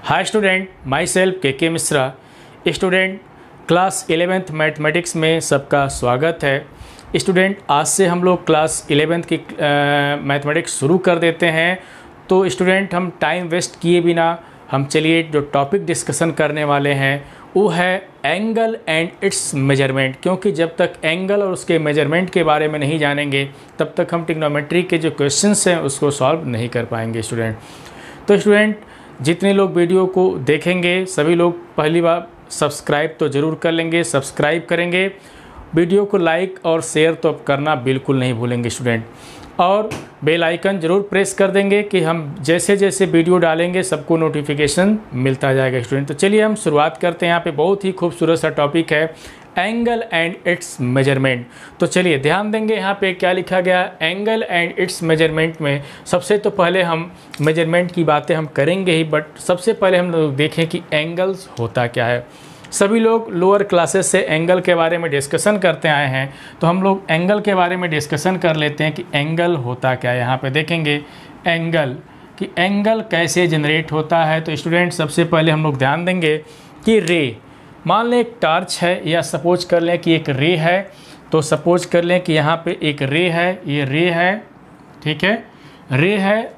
Hi student, my self के Mishra. Student, class 11th mathematics में सबका स्वागत है। स्टूडेंट, आज से हम लोग क्लास 11th की मैथमेटिक्स शुरू कर देते हैं। तो स्टूडेंट, हम टाइम वेस्ट किए बिना हम चलिए जो टॉपिक डिस्कशन करने वाले हैं वो है एंगल एंड इट्स मेजरमेंट। क्योंकि जब तक एंगल और उसके मेजरमेंट के बारे में नहीं जानेंगे तब तक हम ट्रिग्नोमेट्री के जो क्वेश्चंस हैं उसको सॉल्व नहीं कर पाएंगे स्टूडेंट। तो स्टूडेंट, जितने लोग वीडियो को देखेंगे सभी लोग पहली बार सब्सक्राइब तो ज़रूर कर लेंगे, सब्सक्राइब करेंगे। वीडियो को लाइक और शेयर तो अब करना बिल्कुल नहीं भूलेंगे स्टूडेंट, और बेल आइकन ज़रूर प्रेस कर देंगे कि हम जैसे जैसे वीडियो डालेंगे सबको नोटिफिकेशन मिलता जाएगा स्टूडेंट। तो चलिए हम शुरुआत करते हैं। यहाँ पे बहुत ही खूबसूरत सा टॉपिक है एंगल एंड इट्स मेजरमेंट। तो चलिए ध्यान देंगे यहाँ पे क्या लिखा गया। एंगल एंड इट्स मेजरमेंट में सबसे तो पहले हम मेजरमेंट की बातें हम करेंगे ही, बट सबसे पहले हम लोग देखें कि एंगल्स होता क्या है। सभी लोग लोअर क्लासेस से एंगल के बारे में डिस्कशन करते आए हैं, तो हम लोग एंगल के बारे में डिस्कशन कर लेते हैं कि एंगल होता क्या है। यहाँ पे देखेंगे एंगल कि एंगल कैसे जनरेट होता है। तो स्टूडेंट, सबसे पहले हम लोग ध्यान देंगे कि रे, मान लें एक टार्च है या सपोज कर लें कि एक रे है। तो सपोज कर लें कि यहाँ पे एक रे है, ये रे है, ठीक है, रे है।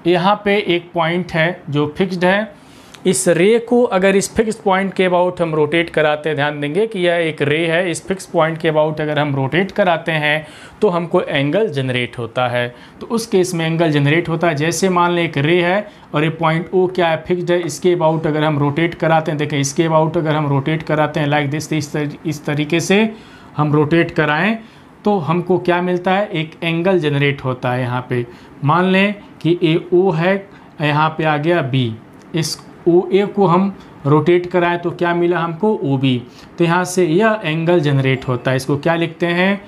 यहाँ पे एक पॉइंट है जो फिक्स्ड है। इस रे को अगर इस फिक्स पॉइंट के अबाउट हम रोटेट कराते हैं, ध्यान देंगे कि यह एक रे है, इस फिक्स पॉइंट के अबाउट अगर हम रोटेट कराते हैं तो हमको एंगल जनरेट होता है। तो उस केस में एंगल जनरेट होता है। जैसे मान लें एक रे है और ये पॉइंट ओ क्या है, फिक्स्ड है, इसके अबाउट अगर हम रोटेट कराते हैं, देखें इसके अबाउट अगर हम रोटेट कराते हैं लाइक दिस, इस तरीके से हम रोटेट कराएँ तो हमको क्या मिलता है, एक एंगल जनरेट होता है। यहाँ पे मान लें कि ए ओ है, यहाँ पे आ गया बी, इस ओ ए को हम रोटेट कराएं तो क्या मिला हमको, ओ बी। तो यहाँ से यह एंगल जनरेट होता है। इसको क्या लिखते हैं,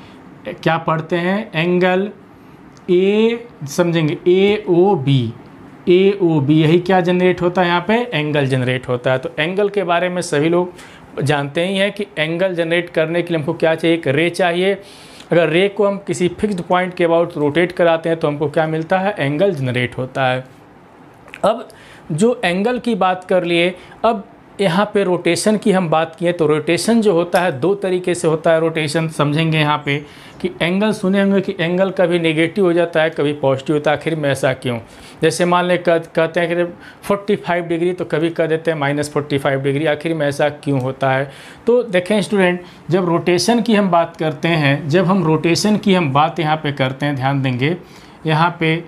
क्या पढ़ते हैं, एंगल ए, समझेंगे ए ओ बी, ए ओ बी, यही क्या जनरेट होता है, यहाँ पे एंगल जनरेट होता है। तो एंगल के बारे में सभी लोग जानते ही हैं कि एंगल जनरेट करने के लिए हमको क्या चाहिए, एक रे चाहिए। अगर रे को हम किसी फिक्स्ड पॉइंट के अबाउट रोटेट कराते हैं तो हमको क्या मिलता है, एंगल जनरेट होता है। अब जो एंगल की बात कर लिए, अब यहाँ पे रोटेशन की हम बात किए तो रोटेशन जो होता है दो तरीके से होता है रोटेशन। समझेंगे यहाँ पे कि एंगल सुने होंगे कि एंगल कभी नेगेटिव हो जाता है कभी पॉजिटिव होता है। आखिर में ऐसा क्यों? जैसे मान लें कहते हैं कि 45 डिग्री तो कभी कह देते हैं -45 डिग्री, आखिर में ऐसा क्यों होता है। तो देखें स्टूडेंट, जब रोटेशन की हम बात करते हैं, जब हम रोटेशन की हम बात यहाँ पे करते हैं, ध्यान देंगे यहाँ पे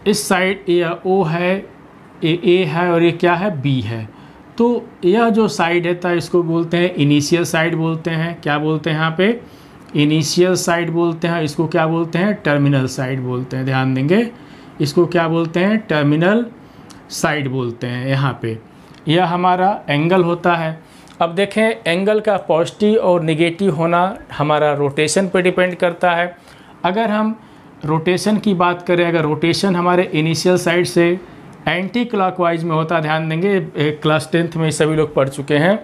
इस साइड ये ओ है, ए है और ये क्या है, बी है। तो यह जो साइड है था इसको बोलते हैं इनिशियल साइड बोलते हैं। क्या बोलते हैं यहाँ पे, इनिशियल साइड बोलते हैं। इसको क्या बोलते हैं, टर्मिनल साइड बोलते हैं। ध्यान देंगे, इसको क्या बोलते हैं, टर्मिनल साइड बोलते हैं। यहाँ पे यह हमारा एंगल होता है। अब देखें एंगल का पॉजिटिव और निगेटिव होना हमारा रोटेशन पे डिपेंड करता है। अगर हम रोटेशन की बात करें, अगर रोटेशन हमारे इनिशियल साइड से एंटी क्लॉकवाइज में होता है, ध्यान देंगे क्लास 10th में सभी लोग पढ़ चुके हैं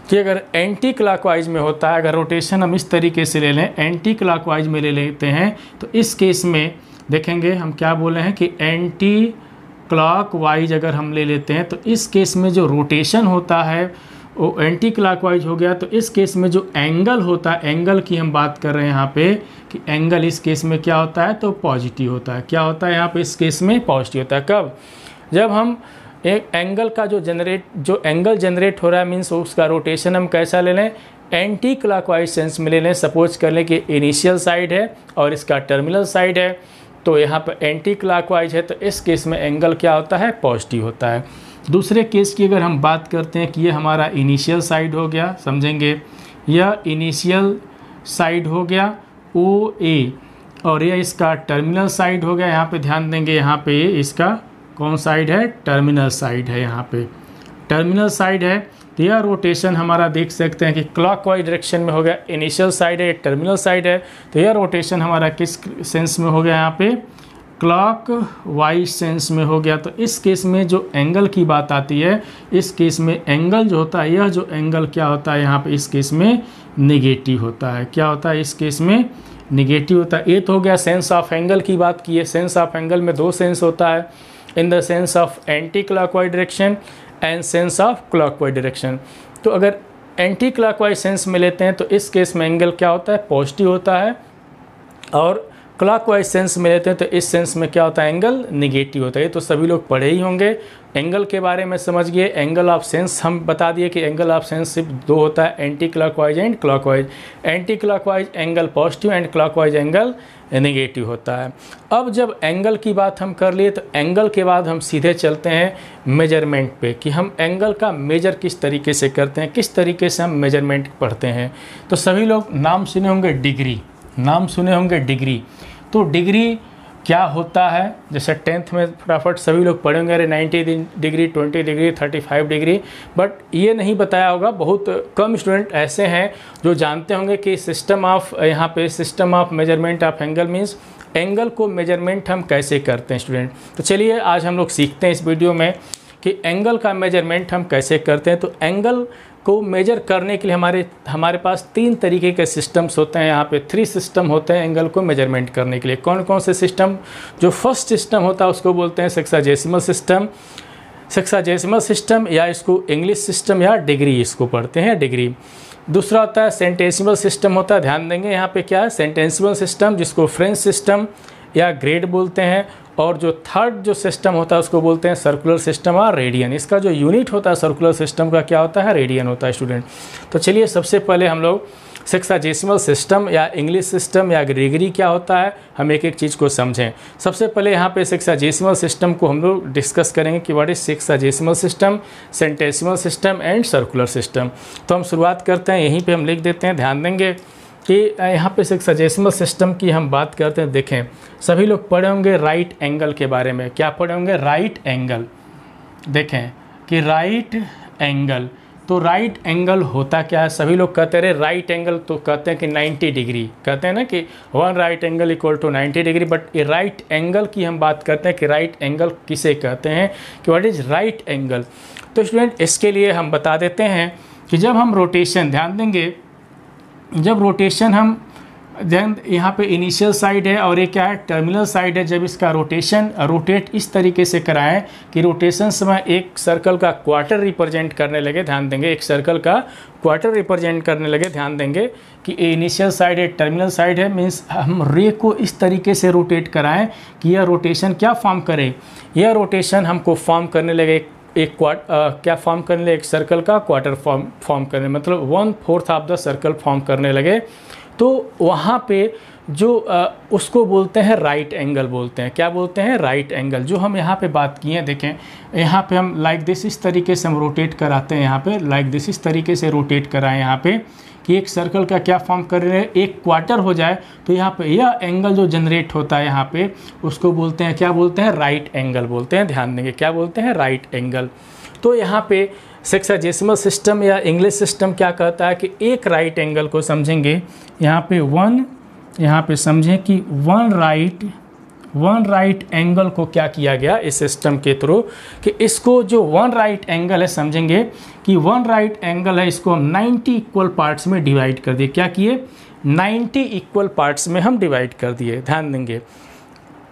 कि अगर एंटी क्लॉकवाइज में होता है, अगर रोटेशन हम इस तरीके से ले लें, एंटी क्लॉकवाइज में ले लेते हैं, तो इस केस में देखेंगे हम क्या बोले हैं कि एंटी क्लॉकवाइज अगर हम ले लेते हैं तो इस केस में जो रोटेशन होता है वो एंटी क्लॉकवाइज हो गया। तो इस केस में जो एंगल होता है, एंगल की हम बात कर रहे हैं यहाँ पे कि एंगल इस केस में क्या होता है, तो पॉजिटिव होता है। क्या होता है यहाँ पे, इस केस में पॉजिटिव होता है। कब, जब हम एक एंगल का जो एंगल जनरेट हो रहा है मीन्स उसका रोटेशन हम कैसा ले लें, एंटी क्लॉकवाइज सेंस में ले लें। सपोज कर लें कि इनिशियल साइड है और इसका टर्मिनल साइड है, तो यहाँ पर एंटी क्लॉकवाइज है, तो इस केस में एंगल क्या होता है, पॉजिटिव होता है। दूसरे केस की अगर हम बात करते हैं कि ये हमारा इनिशियल साइड हो गया, समझेंगे यह इनिशियल साइड हो गया ओ ए, और यह इसका टर्मिनल साइड हो गया। यहाँ पे ध्यान देंगे, यहाँ पे इसका कौन साइड है, टर्मिनल साइड है। यहाँ पे टर्मिनल साइड है तो यह रोटेशन हमारा देख सकते हैं कि क्लॉकवाइज डायरेक्शन में हो गया। इनिशियल साइड है, टर्मिनल साइड है, तो यह रोटेशन हमारा किस सेंस में हो गया, यहाँ पे क्लॉकवाइज सेंस में हो गया। तो इस केस में जो एंगल की बात आती है, इस केस में एंगल जो होता है, यह जो एंगल क्या होता है यहाँ पे इस केस में नेगेटिव होता है। क्या होता है, इस केस में निगेटिव होता है। ये तो हो गया सेंस ऑफ एंगल की बात की है। सेंस ऑफ एंगल में दो सेंस होता है, in the sense of anti clockwise direction and sense of clockwise direction. तो अगर एंटी क्लॉकवाइज सेंस में लेते हैं तो इस केस में एंगल क्या होता है, पॉजिटिव होता है, और क्लॉकवाइज सेंस में लेते हैं तो इस सेंस में क्या होता है, एंगल निगेटिव होता है। तो सभी लोग पढ़े ही होंगे, एंगल के बारे में समझ गए। एंगल ऑफ सेंस हम बता दिए कि एंगल ऑफ सेंस सिर्फ दो होता है, anti clockwise and clockwise. Anti clockwise angle positive and clockwise angle negative होता है। अब जब एंगल की बात हम कर लिए तो एंगल के बाद हम सीधे चलते हैं मेजरमेंट पे कि हम एंगल का मेजर किस तरीके से करते हैं, किस तरीके से हम मेजरमेंट पढ़ते हैं। तो सभी लोग नाम सुने होंगे डिग्री, नाम सुने होंगे डिग्री। तो डिग्री क्या होता है, जैसे 10th में फटाफट सभी लोग पढ़ेंगे, अरे 90 डिग्री, 20 डिग्री, 35 डिग्री, बट ये नहीं बताया होगा। बहुत कम स्टूडेंट ऐसे हैं जो जानते होंगे कि सिस्टम ऑफ, यहाँ पे system of measurement of angle means angle को मेजरमेंट हम कैसे करते हैं स्टूडेंट। तो चलिए आज हम लोग सीखते हैं इस वीडियो में कि एंगल का मेजरमेंट हम कैसे करते हैं। तो एंगल को मेजर करने के लिए हमारे पास 3 तरीके के सिस्टम्स होते हैं। यहाँ पे 3 सिस्टम होते हैं एंगल को मेजरमेंट करने के लिए। कौन कौन से सिस्टम? जो फर्स्ट सिस्टम होता है उसको बोलते हैं सेक्साजेसिमल सिस्टम, सेक्साजेसिमल सिस्टम, या इसको इंग्लिश सिस्टम या डिग्री इसको पढ़ते हैं, डिग्री। दूसरा होता है सेंटेंसिमल सिस्टम होता है, ध्यान देंगे यहाँ पे क्या है, सेंटेंसिमल सिस्टम, जिसको फ्रेंच सिस्टम या ग्रेड बोलते हैं। और जो थर्ड जो सिस्टम होता है उसको बोलते हैं सर्कुलर सिस्टम और रेडियन। इसका जो यूनिट होता है सर्कुलर सिस्टम का क्या होता है, रेडियन होता है स्टूडेंट। तो चलिए सबसे पहले हम लोग सेक्साजेसिमल सिस्टम या इंग्लिश सिस्टम या डिग्री क्या होता है, हम एक एक चीज़ को समझें। सबसे पहले यहाँ पे सेक्साजेसिमल सिस्टम को हम लोग डिस्कस करेंगे कि what is sexagesimal system, centesimal system and circular system. तो हम शुरुआत करते हैं, यहीं पर हम लिख देते हैं, ध्यान देंगे कि यहाँ पे सेक्साजेसिमल सिस्टम की हम बात करते हैं। देखें सभी लोग पढ़े होंगे राइट एंगल के बारे में, क्या पढ़े होंगे, राइट एंगल। देखें कि राइट एंगल, तो राइट एंगल होता क्या है, सभी लोग कहते रहे राइट एंगल, तो कहते हैं कि 90 डिग्री, कहते हैं ना कि 1 right angle equal to 90 degree. But ये राइट एंगल की हम बात करते हैं कि राइट एंगल किसे कहते हैं, कि व्हाट इज राइट एंगल। तो स्टूडेंट इसके लिए हम बता देते हैं कि जब हम रोटेशन, ध्यान देंगे, जब रोटेशन हम ध्यान, यहाँ पे इनिशियल साइड है और ये क्या है, टर्मिनल साइड है। जब इसका रोटेट इस तरीके से कराएं कि रोटेशन समय एक सर्कल का क्वार्टर रिप्रेजेंट करने लगे, ध्यान देंगे, एक सर्कल का क्वार्टर रिप्रेजेंट करने लगे। ध्यान देंगे कि ये इनिशियल साइड है, टर्मिनल साइड है, मीन्स हम रे को इस तरीके से रोटेट कराएं कि यह रोटेशन क्या फॉर्म करे, यह रोटेशन हमको फॉर्म करने लगे क्या फॉर्म करने लगे, एक सर्कल का क्वार्टर फॉर्म करने, मतलब 1/4 ऑफ द सर्कल फॉर्म करने लगे। तो वहाँ पे जो उसको बोलते हैं राइट एंगल बोलते हैं। क्या बोलते हैं, राइट एंगल। जो हम यहाँ पे बात किए हैं, देखें यहाँ पे हम लाइक दिस इस तरीके से हम रोटेट कराते हैं, यहाँ पे लाइक दिस इस तरीके से रोटेट कराएं यहाँ पे कि एक सर्कल का क्या फॉर्म कर रहे हैं, एक क्वार्टर हो जाए। तो यहाँ पे यह एंगल जो जनरेट होता है यहाँ पे उसको बोलते हैं, क्या बोलते हैं, राइट एंगल बोलते हैं। ध्यान देंगे क्या बोलते हैं, राइट एंगल। तो यहाँ पे सेक्साजेसिमल सिस्टम या इंग्लिश सिस्टम क्या कहता है कि एक राइट एंगल को समझेंगे, यहाँ पे यहाँ पे समझें कि वन राइट एंगल को क्या किया गया इस सिस्टम के थ्रू, कि इसको जो वन राइट एंगल है, समझेंगे कि वन राइट एंगल है, इसको हम 90 इक्वल पार्ट्स में डिवाइड कर दिए। क्या किए, 90 इक्वल पार्ट्स में हम डिवाइड कर दिए। ध्यान देंगे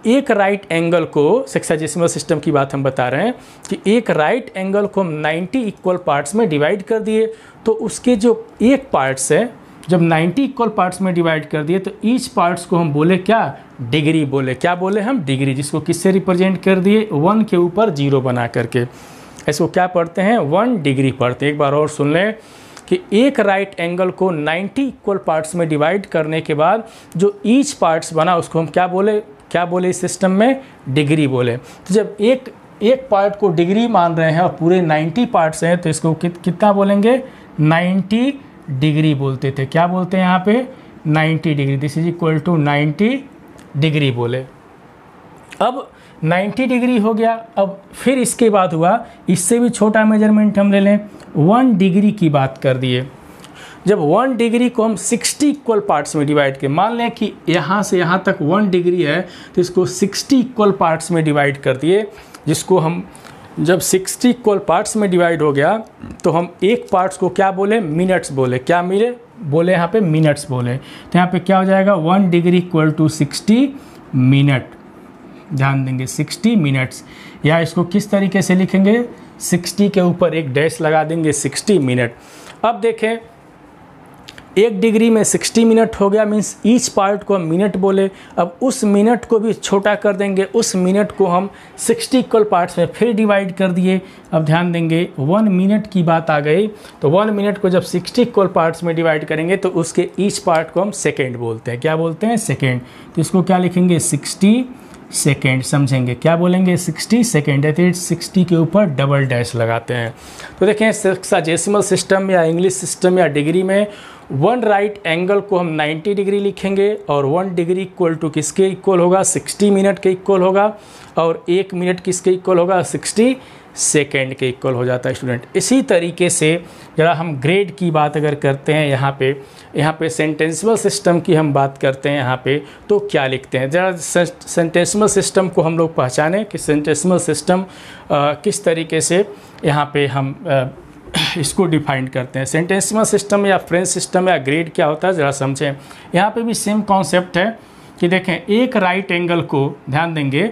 एक राइट एंगल को, सेक्साजेसिमल सिस्टम की बात हम बता रहे हैं कि एक राइट एंगल को हम 90 इक्वल पार्ट्स में डिवाइड कर दिए। तो उसके जो एक पार्ट्स है, जब 90 इक्वल पार्ट्स में डिवाइड कर दिए तो ईच पार्ट्स को हम बोले क्या, डिग्री बोले। क्या बोले हम, डिग्री, जिसको किससे रिप्रेजेंट कर दिए, 1 के ऊपर 0 बना करके। इसको क्या पढ़ते हैं, 1 डिग्री पढ़ते हैं। एक बार और सुन लें कि एक राइट एंगल को 90 इक्वल पार्ट्स में डिवाइड करने के बाद जो ईच पार्ट्स बना उसको हम क्या बोले इस सिस्टम में, डिग्री बोले। तो जब एक पार्ट को डिग्री मान रहे हैं और पूरे 90 पार्ट्स हैं तो इसको कितना बोलेंगे, 90 डिग्री बोलते थे। क्या बोलते हैं यहाँ पे, 90 degree, this is equal to 90 degree बोले। अब 90 डिग्री हो गया। अब फिर इसके बाद हुआ, इससे भी छोटा मेजरमेंट हम ले लें, 1 डिग्री की बात कर दिए। जब 1 डिग्री को हम 60 इक्वल पार्ट्स में डिवाइड करें, मान लें कि यहाँ से यहाँ तक 1 डिग्री है तो इसको 60 इक्वल पार्ट्स में डिवाइड कर दिए, जिसको हम जब 60 इक्वल पार्ट्स में डिवाइड हो गया तो हम एक पार्ट्स को क्या बोले, मिनट्स बोले। क्या बोले यहाँ पे, मिनट्स बोले। तो यहाँ पे क्या हो जाएगा, 1 डिग्री इक्वल टू 60 मिनट। ध्यान देंगे 60 मिनट्स, या इसको किस तरीके से लिखेंगे, 60 के ऊपर एक डैश लगा देंगे 60 मिनट। अब देखें 1 डिग्री में 60 मिनट हो गया, मीन्स ईच पार्ट को हम मिनट बोले। अब उस मिनट को भी छोटा कर देंगे, उस मिनट को हम 60 इक्वल पार्ट्स में फिर डिवाइड कर दिए। अब ध्यान देंगे 1 मिनट की बात आ गई, तो 1 मिनट को जब 60 इक्वल पार्ट्स में डिवाइड करेंगे तो उसके ईच पार्ट को हम सेकेंड बोलते हैं। क्या बोलते हैं, सेकेंड। तो इसको क्या लिखेंगे, 60 सेकेंड, समझेंगे क्या बोलेंगे, 60 सेकेंड। दैट इज 60 के ऊपर डबल डैश लगाते हैं। तो देखें सेक्साजेसिमल सिस्टम या इंग्लिश सिस्टम या डिग्री में 1 राइट एंगल को हम 90 डिग्री लिखेंगे, और 1 डिग्री इक्वल टू किसके इक्वल होगा, 60 मिनट के इक्वल होगा, और 1 मिनट किसके इक्वल होगा, 60 सेकेंड के इक्वल हो जाता है स्टूडेंट। इसी तरीके से जरा हम ग्रेड की बात अगर करते हैं यहाँ पे सेंटेंसिबल सिस्टम की हम बात करते हैं यहाँ पे, तो क्या लिखते हैं, जरा सेंटेंसिबल सिस्टम को हम लोग पहचानें कि सेंटेंसिबल सिस्टम किस तरीके से यहाँ पे हम इसको डिफाइन करते हैं। सेंटेंसिबल सिस्टम या फ्रेंच सिस्टम या ग्रेड क्या होता है ज़रा समझें। यहाँ पे भी सेम कॉन्सेप्ट है कि देखें एक राइट एंगल को, ध्यान देंगे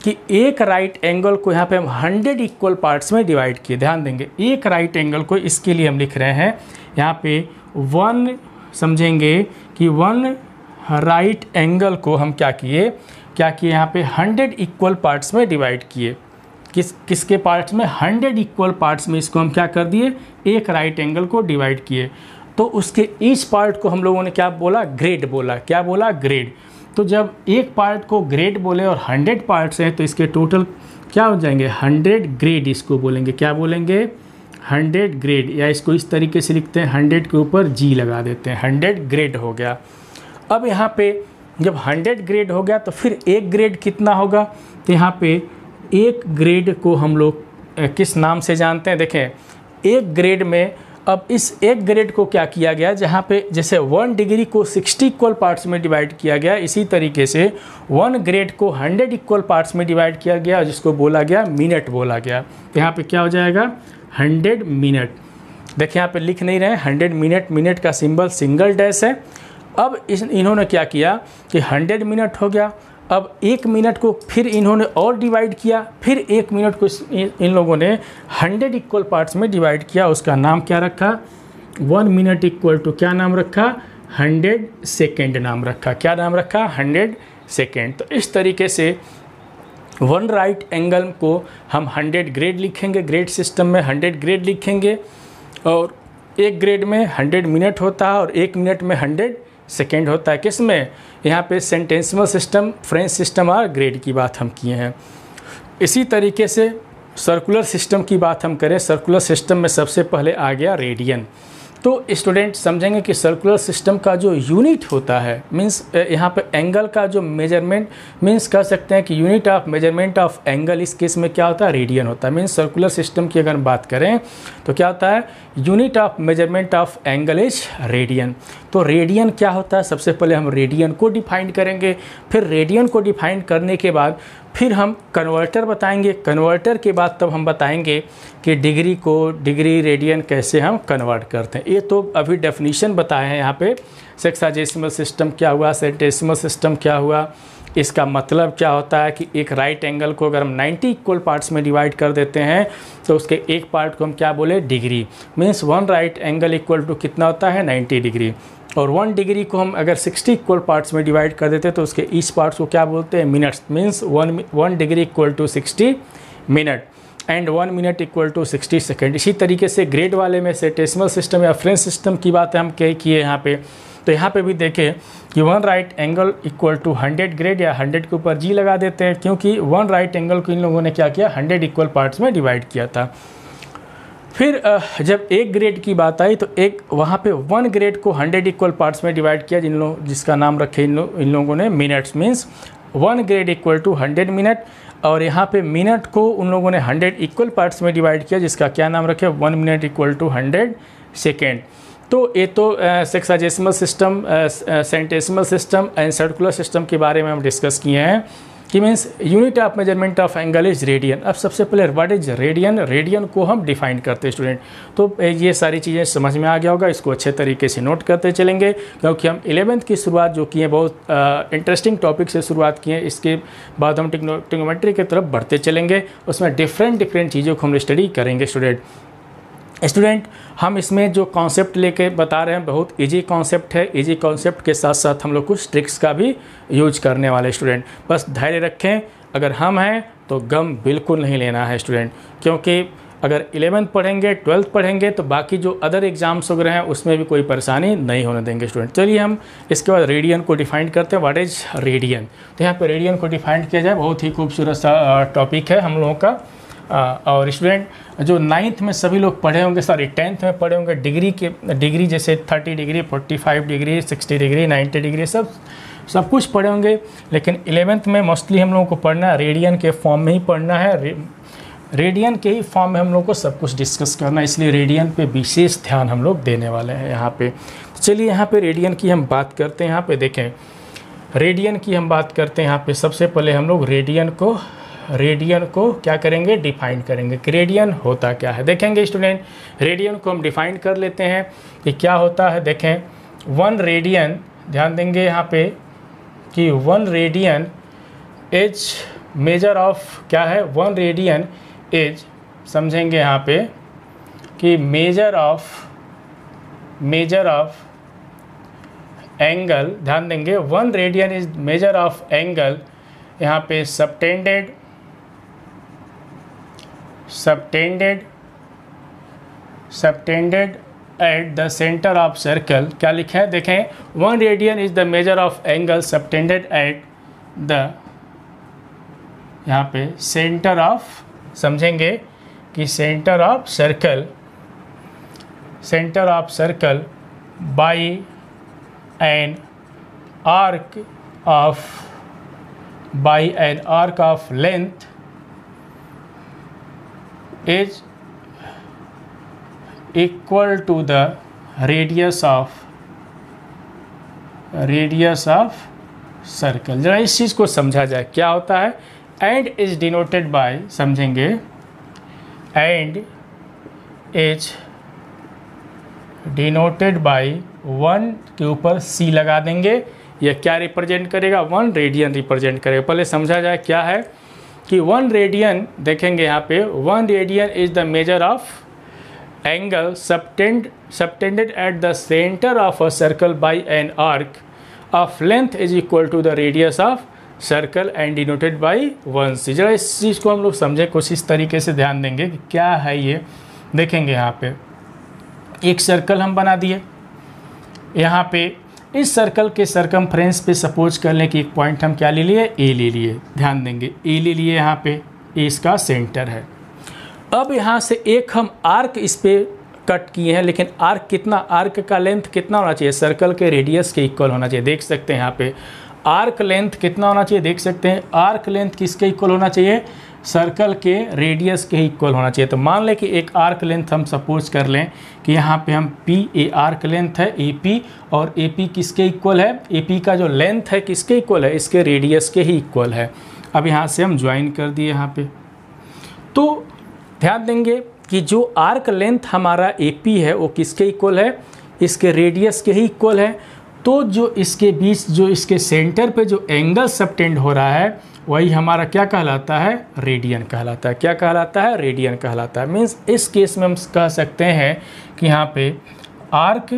कि एक राइट एंगल को यहाँ पे हम 100 इक्वल पार्ट्स में डिवाइड किए। ध्यान देंगे एक राइट एंगल को, इसके लिए हम लिख रहे हैं यहाँ पे 1, समझेंगे कि 1 राइट एंगल को हम क्या किए यहाँ पे 100 इक्वल पार्ट्स में डिवाइड किए। किसके पार्ट्स में, 100 इक्वल पार्ट्स में इसको हम क्या कर दिए, एक राइट एंगल को डिवाइड किए। तो उसके ईच पार्ट को हम लोगों ने क्या बोला, ग्रेड बोला। क्या बोला, ग्रेड। तो जब एक पार्ट को ग्रेड बोले और 100 पार्ट्स हैं तो इसके टोटल क्या हो जाएंगे, 100 ग्रेड इसको बोलेंगे। क्या बोलेंगे, 100 ग्रेड, या इसको इस तरीके से लिखते हैं 100 के ऊपर जी लगा देते हैं, 100 ग्रेड हो गया। अब यहाँ पे जब 100 ग्रेड हो गया तो फिर एक ग्रेड कितना होगा, तो यहाँ पे एक ग्रेड को हम लोग किस नाम से जानते हैं, देखें एक ग्रेड में, अब इस एक ग्रेड को क्या किया गया, जहाँ पे जैसे 1 डिग्री को 60 इक्वल पार्ट्स में डिवाइड किया गया, इसी तरीके से 1 ग्रेड को 100 इक्वल पार्ट्स में डिवाइड किया गया, जिसको बोला गया मिनट बोला गया। तो यहाँ पे क्या हो जाएगा, 100 मिनट। देखिए यहाँ पे लिख नहीं रहे हैं 100 मिनट, मिनट का सिंबल सिंगल डैश है। अब इन्होंने क्या किया कि 100 मिनट हो गया, अब 1 मिनट को फिर इन्होंने और डिवाइड किया, फिर 1 मिनट को इन लोगों ने 100 इक्वल पार्ट्स में डिवाइड किया। उसका नाम क्या रखा, 1 मिनट इक्वल टू क्या नाम रखा, 100 सेकेंड नाम रखा। क्या नाम रखा, 100 सेकेंड। तो इस तरीके से 1 राइट एंगल को हम 100 ग्रेड लिखेंगे, ग्रेड सिस्टम में 100 ग्रेड लिखेंगे, और एक ग्रेड में 100 मिनट होता है और 1 मिनट में 100 सेकेंड होता है। किस में, यहाँ पे सेंटेंसिबल सिस्टम, फ्रेंच सिस्टम और ग्रेड की बात हम किए हैं। इसी तरीके से सर्कुलर सिस्टम की बात हम करें, सर्कुलर सिस्टम में सबसे पहले आ गया रेडियन। तो स्टूडेंट समझेंगे कि सर्कुलर सिस्टम का जो यूनिट होता है, मींस यहाँ पे एंगल का जो मेजरमेंट, मींस कह सकते हैं कि unit of measurement of angle इस केस में क्या होता है, रेडियन होता है। मींस सर्कुलर सिस्टम की अगर बात करें तो क्या होता है, unit of measurement of angle is radian. तो रेडियन क्या होता है, सबसे पहले हम रेडियन को डिफाइन करेंगे, फिर रेडियन को डिफाइन करने के बाद फिर हम कन्वर्टर बताएंगे, कन्वर्टर के बाद तब हम बताएंगे कि डिग्री को डिग्री रेडियन कैसे हम कन्वर्ट करते हैं। ये तो अभी डेफिनीशन बताए हैं यहाँ पे, सेक्साजेसिमल सिस्टम क्या हुआ, सेंटेसिमल सिस्टम क्या हुआ, इसका मतलब क्या होता है कि एक राइट एंगल को अगर हम 90 इक्वल पार्ट्स में डिवाइड कर देते हैं तो उसके एक पार्ट को हम क्या बोले, degree. Means 1 right angle equal to कितना होता है, 90 डिग्री। और 1 डिग्री को हम अगर 60 इक्वल पार्ट्स में डिवाइड कर देते हैं तो उसके ईच पार्ट्स को क्या बोलते हैं, minutes. Means 1 degree equal to 60 minute and 1 minute equal to 60 second. इसी तरीके से ग्रेड वाले में सेंटेसिमल सिस्टम या फ्रेंच सिस्टम की बात हम क्या किए यहाँ पे, तो यहाँ पे भी देखें कि 1 right angle equal to 100 grade, या 100 के ऊपर जी लगा देते हैं, क्योंकि 1 राइट एंगल को इन लोगों ने क्या किया, 100 इक्वल पार्ट्स में डिवाइड किया था। फिर जब एक ग्रेड की बात आई तो एक वहाँ पे 1 ग्रेड को 100 इक्वल पार्ट्स में डिवाइड किया, जिसका नाम रखे इन लोगों ने minutes. Means 1 grade equal to 100 minute, और यहाँ पे मिनट को उन लोगों ने 100 इक्वल पार्ट्स में डिवाइड किया, जिसका क्या नाम रखे, 1 मिनट इक्वल टू 100 सेकेंड। तो ये तो sexagesimal system, centesimal system and circular system के बारे में हम डिस्कस किए हैं। कि means unit of measurement of angle is radian. अब सबसे पहले व्हाट इज रेडियन, रेडियन को हम डिफाइन करते हैं स्टूडेंट। तो ये सारी चीज़ें समझ में आ गया होगा, इसको अच्छे तरीके से नोट करते चलेंगे, क्योंकि हम 11th की शुरुआत जो की है बहुत इंटरेस्टिंग टॉपिक से शुरुआत की है। इसके बाद हम ट्रिग्नोमेट्री की तरफ बढ़ते चलेंगे, उसमें डिफरेंट चीज़ों को हम स्टडी करेंगे स्टूडेंट। हम इसमें जो कॉन्सेप्ट लेके बता रहे हैं बहुत इजी कॉन्सेप्ट है। इजी कॉन्सेप्ट के साथ साथ हम लोग कुछ ट्रिक्स का भी यूज करने वाले स्टूडेंट। बस धैर्य रखें, अगर हम हैं तो गम बिल्कुल नहीं लेना है स्टूडेंट, क्योंकि अगर 11th पढ़ेंगे 12th पढ़ेंगे तो बाकी जो अदर एग्जाम्स वगैरह हैं उसमें भी कोई परेशानी नहीं होने देंगे स्टूडेंट। चलिए हम इसके बाद रेडियन को डिफाइन करते हैं। व्हाट इज रेडियन, तो यहाँ पे रेडियन को डिफाइन किया जाए, बहुत ही खूबसूरत सा टॉपिक है हम लोगों का। और स्टूडेंट जो 9th में सभी लोग पढ़े होंगे, 10th में पढ़े होंगे डिग्री जैसे 30 डिग्री, 45 डिग्री, 60 डिग्री, 90 डिग्री सब कुछ पढ़े होंगे, लेकिन 11th में मोस्टली हम लोगों को पढ़ना है रेडियन के फॉर्म में ही पढ़ना है। रेडियन के ही फॉर्म में हम लोग को सब कुछ डिस्कस करना है, इसलिए रेडियन पे विशेष ध्यान हम लोग देने वाले हैं यहाँ पे। चलिए यहाँ पे रेडियन की हम बात करते हैं। यहाँ पे देखें रेडियन की हम बात करते हैं। यहाँ पे सबसे पहले हम लोग रेडियन को क्या करेंगे, डिफाइन करेंगे कि रेडियन होता क्या है। देखेंगे स्टूडेंट, रेडियन को हम डिफाइन कर लेते हैं कि क्या होता है। देखें 1 रेडियन, ध्यान देंगे यहाँ पे कि 1 रेडियन इज मेजर ऑफ क्या है, 1 रेडियन इज, समझेंगे यहाँ पे कि मेजर ऑफ एंगल, ध्यान देंगे 1 radian is major of angle, यहाँ पे subtended at the centre of circle. क्या लिखा है, देखें 1 radian is the measure of angle subtended at the, यहाँ पे सेंटर ऑफ, समझेंगे कि centre of circle by an arc of length is equal to the radius of circle। जरा इस चीज़ को समझा जाए, क्या होता है, and is denoted by, समझेंगे and is denoted by 1 के ऊपर c लगा देंगे। यह क्या रिप्रेजेंट करेगा, 1 रेडियन रिप्रेजेंट करेगा। पहले समझा जाए क्या है कि 1 रेडियन, देखेंगे यहाँ पे 1 radian is the measure of angle subtended at the centre of a circle by an arc of length is equal to the radius of circle and denoted by 1c। जरा इस चीज़ को हम लोग समझे, कुछ इस तरीके से ध्यान देंगे कि क्या है ये। देखेंगे यहाँ पे एक सर्कल हम बना दिए, यहाँ पे इस सर्कल के सरकमफ्रेंस पे सपोज कर लें कि एक पॉइंट हम क्या ले लिए, ए ले लिए। ध्यान देंगे ए ले लिए, यहाँ पे ए इसका सेंटर है। अब यहाँ से एक हम आर्क इस पे कट किए हैं, लेकिन आर्क कितना, आर्क का लेंथ कितना होना चाहिए, सर्कल के रेडियस के इक्वल होना चाहिए। देख सकते हैं यहाँ पे आर्क लेंथ कितना होना चाहिए, देख सकते हैं आर्क लेंथ किसके इक्वल होना चाहिए, सर्कल के रेडियस के इक्वल होना चाहिए। तो मान लें कि एक आर्क लेंथ हम सपोज कर लें कि यहाँ पे हम पी ए आर्क लेंथ है AP, और AP किसके इक्वल है, AP का जो लेंथ है किसके इक्वल है, इसके रेडियस के ही इक्वल है। अब यहाँ से हम ज्वाइन कर दिए यहाँ पे, तो ध्यान देंगे कि जो आर्क लेंथ हमारा AP है वो किसके इक्वल है, इसके रेडियस के ही इक्वल है। तो जो इसके बीच, जो इसके सेंटर पे जो एंगल सबटेंड हो रहा है वही हमारा क्या कहलाता है, रेडियन कहलाता है। क्या कहलाता है, रेडियन कहलाता है। मीन्स इस केस में हम कह सकते हैं कि यहाँ पे आर्क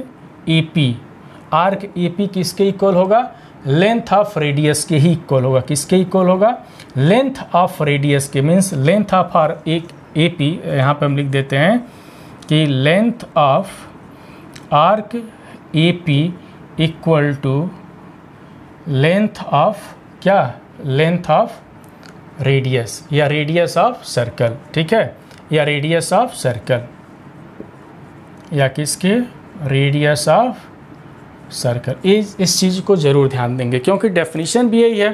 AP किसके इक्वल होगा, लेंथ ऑफ रेडियस के ही इक्वल होगा। किसके इक्वल होगा, लेंथ ऑफ रेडियस के, means length of arc AP, यहाँ पे हम लिख देते हैं कि length of arc AP equal to length of क्या, लेंथ ऑफ रेडियस या रेडियस ऑफ सर्कल। ठीक है, या रेडियस ऑफ सर्कल या किसके, रेडियस ऑफ सर्कल। इस चीज़ को ज़रूर ध्यान देंगे, क्योंकि डेफिनेशन भी यही है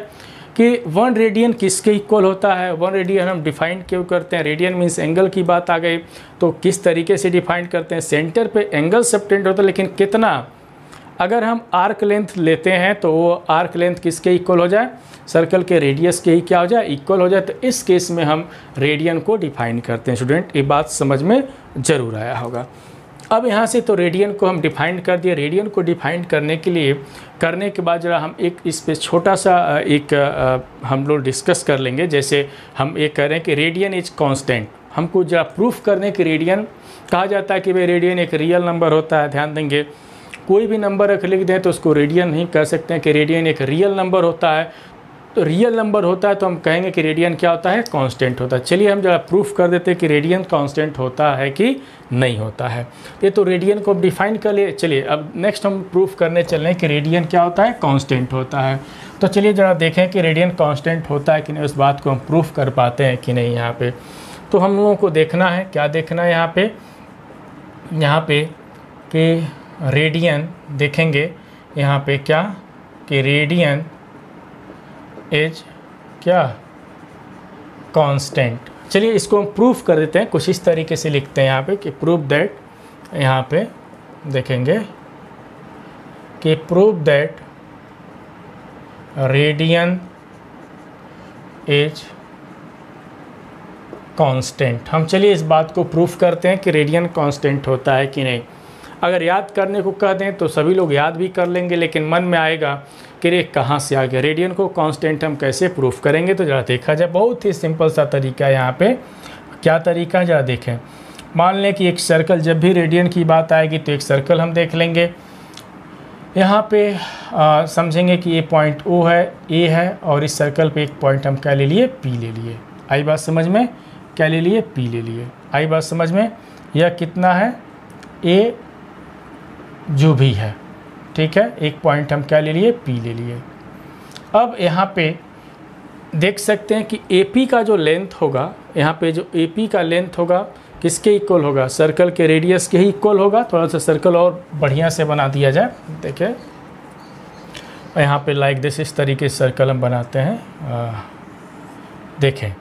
कि 1 रेडियन किसके इक्वल होता है। 1 रेडियन हम डिफाइन क्यों करते हैं, रेडियन मीन्स एंगल की बात आ गई, तो किस तरीके से डिफाइन करते हैं, सेंटर पे एंगल सबटेंड होता है, लेकिन कितना, अगर हम आर्क लेंथ लेते हैं तो वो आर्क लेंथ किसके इक्वल हो जाए, सर्कल के रेडियस के ही क्या हो जाए, इक्वल हो जाए। तो इस केस में हम रेडियन को डिफाइन करते हैं। स्टूडेंट ये बात समझ में ज़रूर आया होगा। अब यहाँ से तो रेडियन को हम डिफाइन कर दिए। रेडियन को डिफाइन करने के बाद जरा हम एक इस पे छोटा सा हम लोग डिस्कस कर लेंगे। जैसे हम ये कह रहे हैं कि रेडियन इज कांस्टेंट, हमको जरा प्रूफ करने के रेडियन कहा जाता है कि भाई रेडियन एक रियल नंबर होता है। ध्यान देंगे, कोई भी नंबर रख लिख दें तो उसको रेडियन नहीं कह सकते हैं कि रेडियन एक रियल नंबर होता है। तो रियल नंबर होता है तो हम कहेंगे कि रेडियन क्या होता है, कांस्टेंट होता है। चलिए हम जरा प्रूफ कर देते हैं कि रेडियन कांस्टेंट होता है कि नहीं होता है। ये तो रेडियन को डिफाइन कर लिए। चलिए अब नेक्स्ट हम प्रूफ करने चल रहे हैं कि रेडियन क्या होता है, कांस्टेंट होता है। तो चलिए जरा देखें कि रेडियन कांस्टेंट होता है कि नहीं, उस बात को हम प्रूफ कर पाते हैं कि नहीं। यहाँ पे तो हम लोगों को देखना है, क्या देखना है यहाँ पे कि रेडियन देखेंगे यहाँ पे क्या कि रेडियन इज क्या, कांस्टेंट। चलिए इसको हम प्रूफ कर देते हैं, कुछ इस तरीके से लिखते हैं यहाँ पे कि प्रूफ दैट, यहाँ पे देखेंगे कि proof that radian is constant. हम चलिए इस बात को प्रूफ करते हैं कि रेडियन कांस्टेंट होता है कि नहीं। अगर याद करने को कह दें तो सभी लोग याद भी कर लेंगे, लेकिन मन में आएगा कि रे कहाँ से आ गया, रेडियन को कांस्टेंट हम कैसे प्रूफ करेंगे। तो ज़रा देखा जाए, बहुत ही सिंपल सा तरीका है यहाँ पे। क्या तरीका है ज़रा देखें। मान लें कि एक सर्कल, जब भी रेडियन की बात आएगी तो एक सर्कल हम देख लेंगे। यहाँ पे समझेंगे कि ये पॉइंट O है, A है, और इस सर्कल पे एक पॉइंट हम क्या ले लिए, P ले लिए। आई बात समझ में, क्या ले लिए, P ले लिए। आई बात समझ में। यह कितना है, A जो भी है, ठीक है। एक पॉइंट हम क्या ले लिए, P ले लिए। अब यहाँ पे देख सकते हैं कि AP का जो लेंथ होगा, यहाँ पे जो AP का लेंथ होगा किसके इक्वल होगा, सर्कल के रेडियस के ही इक्वल होगा। थोड़ा सा सर्कल और बढ़िया से बना दिया जाए। देखिए यहाँ पे लाइक दिस, इस तरीके से सर्कल हम बनाते हैं। देखें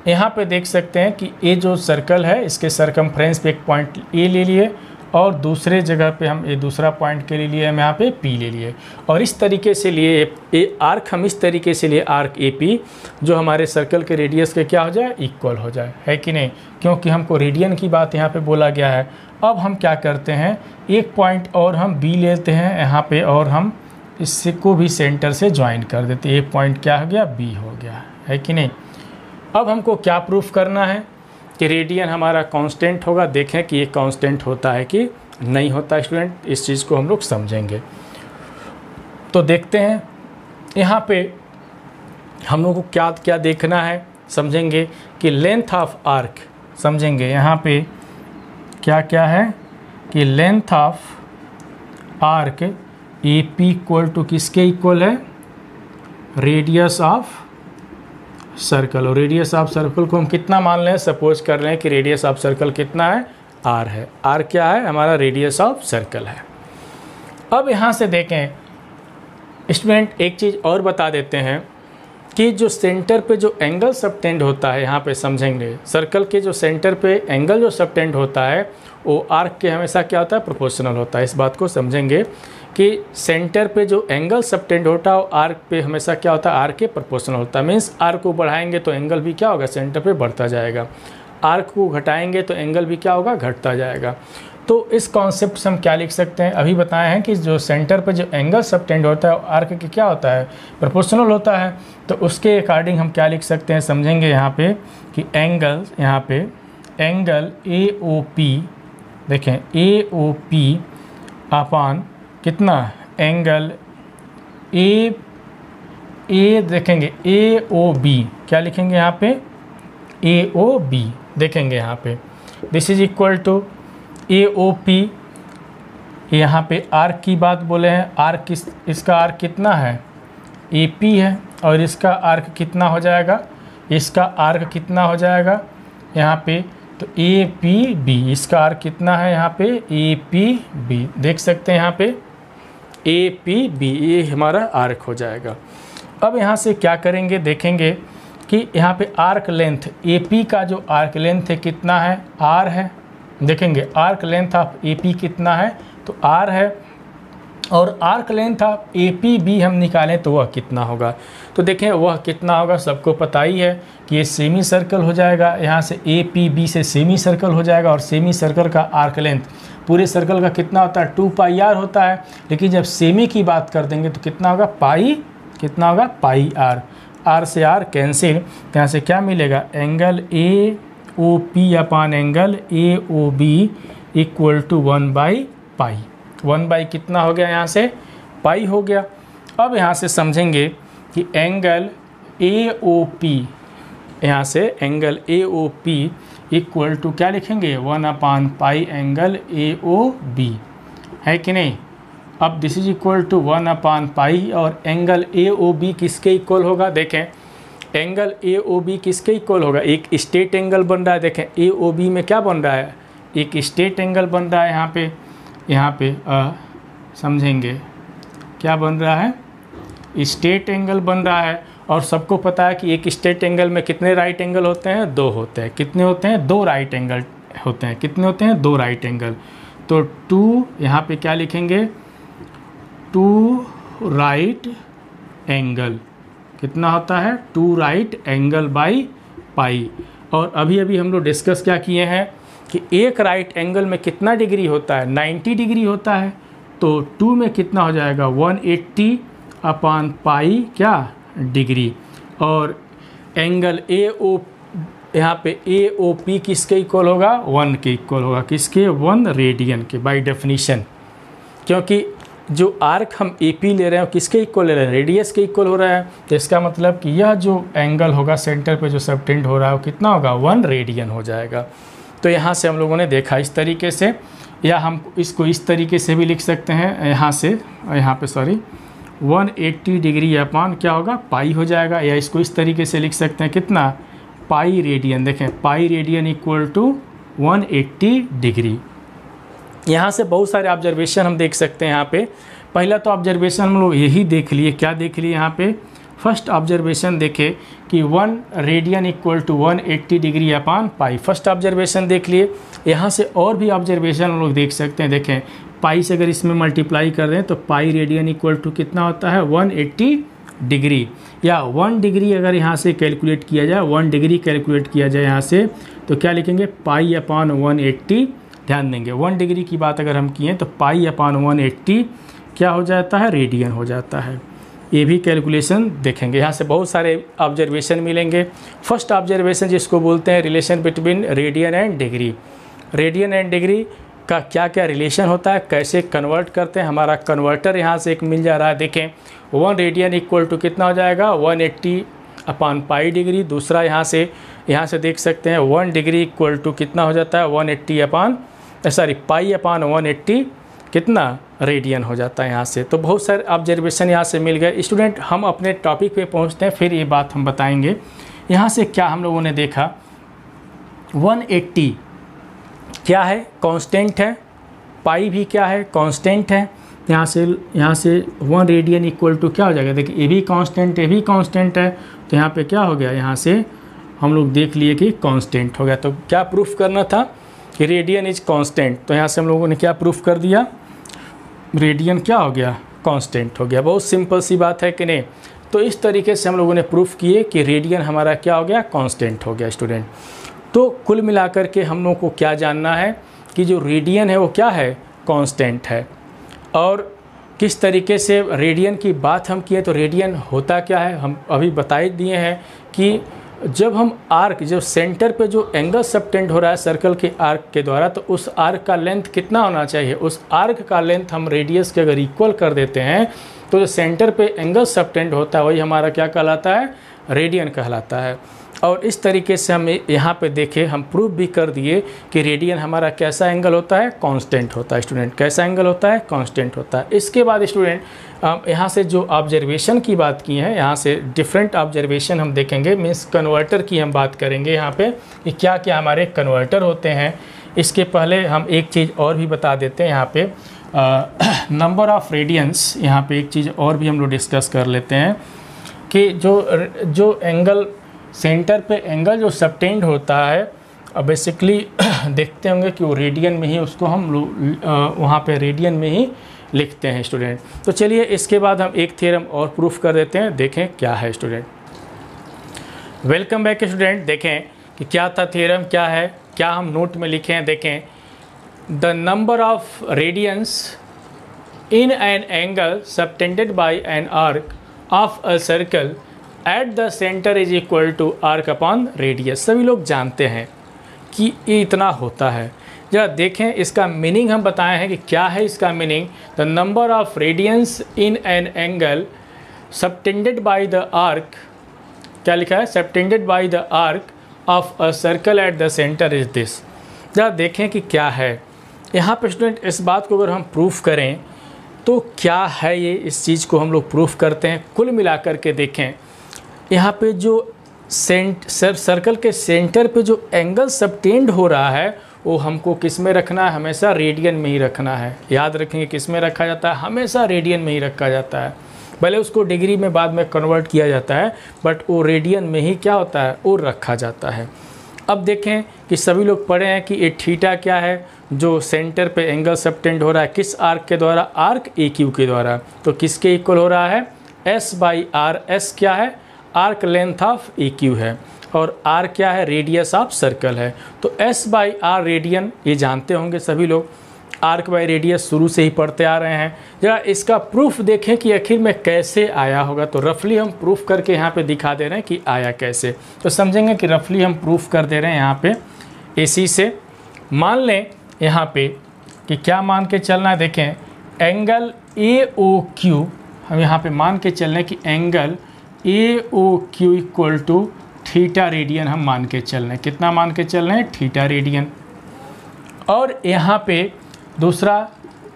यहाँ पे देख सकते हैं कि ये जो सर्कल है इसके सरकमफ्रेंस पे एक पॉइंट A ले लिए, और दूसरे जगह पे हम ये दूसरा पॉइंट के लिए हम यहाँ पे P ले लिए। और इस तरीके से लिए ये आर्क, हम इस तरीके से लिए आर्क AP, जो हमारे सर्कल के रेडियस के क्या हो जाए, इक्वल हो जाए, है कि नहीं। क्योंकि हमको रेडियन की बात यहाँ पे बोला गया है। अब हम क्या करते हैं, एक पॉइंट और हम B लेते हैं यहाँ पे, और हम इससे को भी सेंटर से ज्वाइन कर देते हैं। एक पॉइंट क्या हो गया, B हो गया, है कि नहीं। अब हमको क्या प्रूफ करना है कि रेडियन हमारा कांस्टेंट होगा। देखें कि ये कांस्टेंट होता है कि नहीं होता। स्टूडेंट इस चीज़ को हम लोग समझेंगे। तो देखते हैं यहाँ पे हम लोग को क्या क्या देखना है, समझेंगे कि लेंथ ऑफ आर्क, समझेंगे यहाँ पे क्या क्या है कि length of arc AP equal to किसके इक्वल है, रेडियस ऑफ सर्कल। और रेडियस ऑफ सर्कल को हम कितना मान लें, सपोज कर रहे हैं कि रेडियस ऑफ सर्कल कितना है, R है। R क्या है, हमारा रेडियस ऑफ सर्कल है। अब यहाँ से देखें स्टूडेंट, एक चीज़ और बता देते हैं कि जो सेंटर पे जो एंगल सबटेंड होता है, यहाँ पे समझेंगे सर्कल के जो सेंटर पे एंगल जो सबटेंड होता है वो आर्क के हमेशा क्या होता है, प्रोपोर्शनल होता है। इस बात को समझेंगे कि सेंटर पे जो एंगल सबटेंड होता है वो आर्क पे हमेशा क्या होता है, आर्क के प्रोपोर्शनल होता है। मीन्स आर्क को बढ़ाएंगे तो एंगल भी क्या होगा, सेंटर पे बढ़ता जाएगा। आर्क को घटाएंगे तो एंगल भी क्या होगा, घटता जाएगा। तो इस कॉन्सेप्ट से हम क्या लिख सकते हैं, अभी बताए हैं कि जो सेंटर पे जो एंगल सबटेंड होता है वो आर्क के क्या होता है, प्रोपोर्शनल होता है। तो उसके अकॉर्डिंग हम क्या लिख सकते हैं, समझेंगे यहाँ पे कि एंगल, यहाँ पे एंगल AOP, देखें AOP अपॉन कितना, एंगल A देखेंगे AOB, क्या लिखेंगे यहाँ पे, AOB देखेंगे यहाँ पे, this is equal to AOP। यहाँ पे आर्क की बात बोले हैं, आर्क इसका आर्क कितना है, AP है, और इसका आर्क कितना हो जाएगा, इसका आर्क कितना हो जाएगा यहाँ पे, तो APB, इसका आर्क कितना है यहाँ पे, APB, देख सकते हैं यहाँ पे APB, ये हमारा आर्क हो जाएगा। अब यहाँ से क्या करेंगे, देखेंगे कि यहाँ पे आर्क लेंथ AP का जो आर्क लेंथ है कितना है, R है। देखेंगे आर्क लेंथ ऑफ AP कितना है, तो R है। और आर्क लेंथ ऑफ APB हम निकालें तो वह कितना होगा। तो देखें वह कितना होगा, सबको पता ही है कि ये सेमी सर्कल हो जाएगा, यहाँ से APB से सेमी सर्कल हो जाएगा, और सेमी सर्कल का आर्क लेंथ पूरे सर्कल का कितना होता है 2πr होता है। लेकिन जब सेमी की बात कर देंगे तो कितना होगा कितना होगा πr, r से r कैंसिल, यहाँ से क्या मिलेगा angle AOP upon angle AOB equal to 1/π। 1 कितना हो गया, यहाँ से पाई हो गया। अब यहाँ से समझेंगे कि एंगल AOP, यहाँ से एंगल AOP इक्वल टू क्या लिखेंगे 1/π एंगल AOB, है कि नहीं। अब दिस इज इक्वल टू 1/π, और एंगल AOB किसके इक्वल होगा, देखें एंगल AOB किसके इक्वल होगा, एक स्ट्रेट एंगल बन रहा है। देखें AOB में क्या बन रहा है, एक स्ट्रेट एंगल बन रहा है। यहाँ पे समझेंगे क्या बन रहा है, स्ट्रेट एंगल बन रहा है। और सबको पता है कि एक स्ट्रेट एंगल में कितने राइट एंगल होते हैं, 2 होते हैं। कितने होते हैं, 2 राइट एंगल होते हैं। कितने होते हैं, 2 राइट एंगल। तो 2 यहाँ पे क्या लिखेंगे 2 राइट एंगल, कितना होता है 2 राइट एंगल बाई पाई। और अभी हम लोग डिस्कस क्या किए हैं कि एक राइट एंगल में कितना डिग्री होता है, 90 डिग्री होता है। तो 2 में कितना हो जाएगा 180/π क्या डिग्री। और एंगल AO यहाँ पे AOP किसके इक्वल होगा, 1 के इक्वल होगा। किसके, 1 रेडियन के बाय डेफिनीशन। क्योंकि जो आर्क हम AP ले रहे हैं किसके इक्वल ले रहे हैं, रेडियस के इक्वल हो रहा है। तो इसका मतलब कि यह जो एंगल होगा सेंटर पे जो सबटेंड हो रहा है वो कितना होगा 1 रेडियन हो जाएगा। तो यहाँ से हम लोगों ने देखा इस तरीके से, या हम इसको इस तरीके से भी लिख सकते हैं। यहाँ पे 180 डिग्री अपान क्या होगा पाई हो जाएगा, या इसको इस तरीके से लिख सकते हैं कितना पाई रेडियन। देखें pi radian equal to 180 degree. यहाँ से बहुत सारे ऑब्जर्वेशन हम देख सकते हैं। यहाँ पे पहला तो ऑब्जर्वेशन हम लोग यही देख लिए, क्या देख लिए यहाँ पे, फर्स्ट ऑब्जर्वेशन देखे कि 1 radian equal to 180 degree upon pi, first observation देख लिए। यहाँ से और भी ऑब्जर्वेशन हम लोग देख सकते हैं। देखें पाई से अगर इसमें मल्टीप्लाई कर दें तो पाई रेडियन इक्वल टू कितना होता है 180 डिग्री, या 1 डिग्री अगर यहाँ से कैलकुलेट किया जाए, 1 डिग्री कैलकुलेट किया जाए यहाँ से तो क्या लिखेंगे पाई अपान 180। ध्यान देंगे 1 डिग्री की बात अगर हम किए तो पाई अपान 180 क्या हो जाता है रेडियन हो जाता है। ये भी कैलकुलेशन देखेंगे। यहाँ से बहुत सारे ऑब्जर्वेशन मिलेंगे। फर्स्ट ऑब्जर्वेशन जिसको बोलते हैं relation between radian and degree. Radian and degree का क्या क्या रिलेशन होता है, कैसे कन्वर्ट करते हैं, हमारा कन्वर्टर यहाँ से एक मिल जा रहा है। देखें 1 रेडियन इक्वल टू कितना हो जाएगा 180/π डिग्री। दूसरा यहाँ से देख सकते हैं 1 डिग्री इक्वल टू कितना हो जाता है 180 पाई अपान 180 कितना रेडियन हो जाता है यहाँ से। तो बहुत सारे ऑब्जर्वेशन यहाँ से मिल गए। स्टूडेंट हम अपने टॉपिक पे पहुँचते हैं, फिर ये बात हम बताएंगे। यहाँ से क्या हम लोगों ने देखा 180 क्या है कांस्टेंट है, पाई भी क्या है कांस्टेंट है। यहाँ से 1 रेडियन इक्वल टू क्या हो जाएगा, देखिए ये भी कांस्टेंट है। तो यहाँ पे क्या हो गया, यहाँ से हम लोग देख लिए कि कांस्टेंट हो गया। तो क्या प्रूफ करना था कि रेडियन इज कांस्टेंट। तो यहाँ से हम लोगों ने क्या प्रूफ कर दिया, रेडियन क्या हो गया कांस्टेंट हो गया। बहुत सिंपल सी बात है कि नहीं। तो इस तरीके से हम लोगों ने प्रूफ किए कि रेडियन हमारा क्या हो गया कांस्टेंट हो गया। स्टूडेंट तो कुल मिलाकर के हम लोगों को क्या जानना है कि जो रेडियन है वो क्या है कांस्टेंट है। और किस तरीके से रेडियन की बात हम किए तो रेडियन होता क्या है हम अभी बता ही दिए हैं कि जब हम आर्क जो सेंटर पे जो एंगल सबटेंड हो रहा है सर्कल के आर्क के द्वारा, तो उस आर्क का लेंथ कितना होना चाहिए, उस आर्क का लेंथ हम रेडियस के अगर इक्वल कर देते हैं तो जो सेंटर पे एंगल सबटेंड होता है वही हमारा क्या कहलाता है रेडियन कहलाता है। और इस तरीके से हम यहाँ पे देखें हम प्रूफ भी कर दिए कि रेडियन हमारा कैसा एंगल होता है कांस्टेंट होता है। स्टूडेंट कैसा एंगल होता है कांस्टेंट होता है। इसके बाद स्टूडेंट यहाँ से जो ऑब्जर्वेशन की बात की है, यहाँ से डिफरेंट ऑब्जर्वेशन हम देखेंगे, मीन्स कन्वर्टर की हम बात करेंगे यहाँ पे कि क्या क्या हमारे कन्वर्टर होते हैं। इसके पहले हम एक चीज़ और भी बता देते हैं यहाँ पे नंबर ऑफ़ रेडियंस। यहाँ पे एक चीज़ और भी हम लोग डिस्कस कर लेते हैं कि जो एंगल सेंटर पे एंगल जो सबटेंड होता है बेसिकली देखते होंगे कि वो रेडियन में ही उसको हम लोग वहाँ पे रेडियन में ही लिखते हैं स्टूडेंट। तो चलिए इसके बाद हम एक थ्योरम और प्रूफ कर देते हैं, देखें क्या है स्टूडेंट। Welcome back student. देखें कि क्या था थ्योरम, क्या है, क्या हम नोट में लिखे हैं। देखें, the number of radians in an angle subtended by an arc of a circle at the centre is equal to arc upon radius. सभी लोग जानते हैं कि ये इतना होता है। जरा देखें इसका मीनिंग हम बताए हैं कि क्या है इसका meaning. The number of radians in an angle subtended by the arc, क्या लिखा है, subtended by the arc of a circle at the centre is this. जरा देखें कि क्या है यहाँ पे स्टूडेंट। इस बात को अगर हम प्रूफ करें तो क्या है ये, इस चीज़ को हम लोग प्रूफ करते हैं। कुल मिलाकर के देखें यहाँ पे जो सर्कल के सेंटर पे जो एंगल सबटेंड हो रहा है वो हमको किस में रखना है, हमेशा रेडियन में ही रखना है। याद रखेंगे किस में रखा जाता है, हमेशा रेडियन में ही रखा जाता है। भले उसको डिग्री में बाद में कन्वर्ट किया जाता है बट वो रेडियन में ही क्या होता है, वो रखा जाता है। अब देखें कि सभी लोग पढ़े हैं कि ये थीटा क्या है, जो सेंटर पे एंगल सबटेंड हो रहा है किस आर्क के द्वारा, आर्क ए क्यू के द्वारा। तो किसके इक्वल हो रहा है, एस बाई आर। एस क्या है, arc length of A Q है, और आर क्या है, रेडियस ऑफ सर्कल है। तो एस बाई आर रेडियन, ये जानते होंगे सभी लोग। आर्क बाई रेडियस शुरू से ही पढ़ते आ रहे हैं। जरा इसका प्रूफ देखें कि आखिर में कैसे आया होगा। तो रफली हम प्रूफ करके यहाँ पे दिखा दे रहे हैं कि आया कैसे। तो समझेंगे कि रफली हम प्रूफ कर दे रहे हैं यहाँ पे इसी से। मान लें यहाँ पे कि क्या मान के चलना है, देखें एंगल ए ओ क्यू, हम यहाँ पे मान के चल रहे हैं कि angle A O Q equal to theta radian हम मान के चल रहे हैं। कितना मान के चल रहे हैं, थीटा रेडियन। और यहाँ पे दूसरा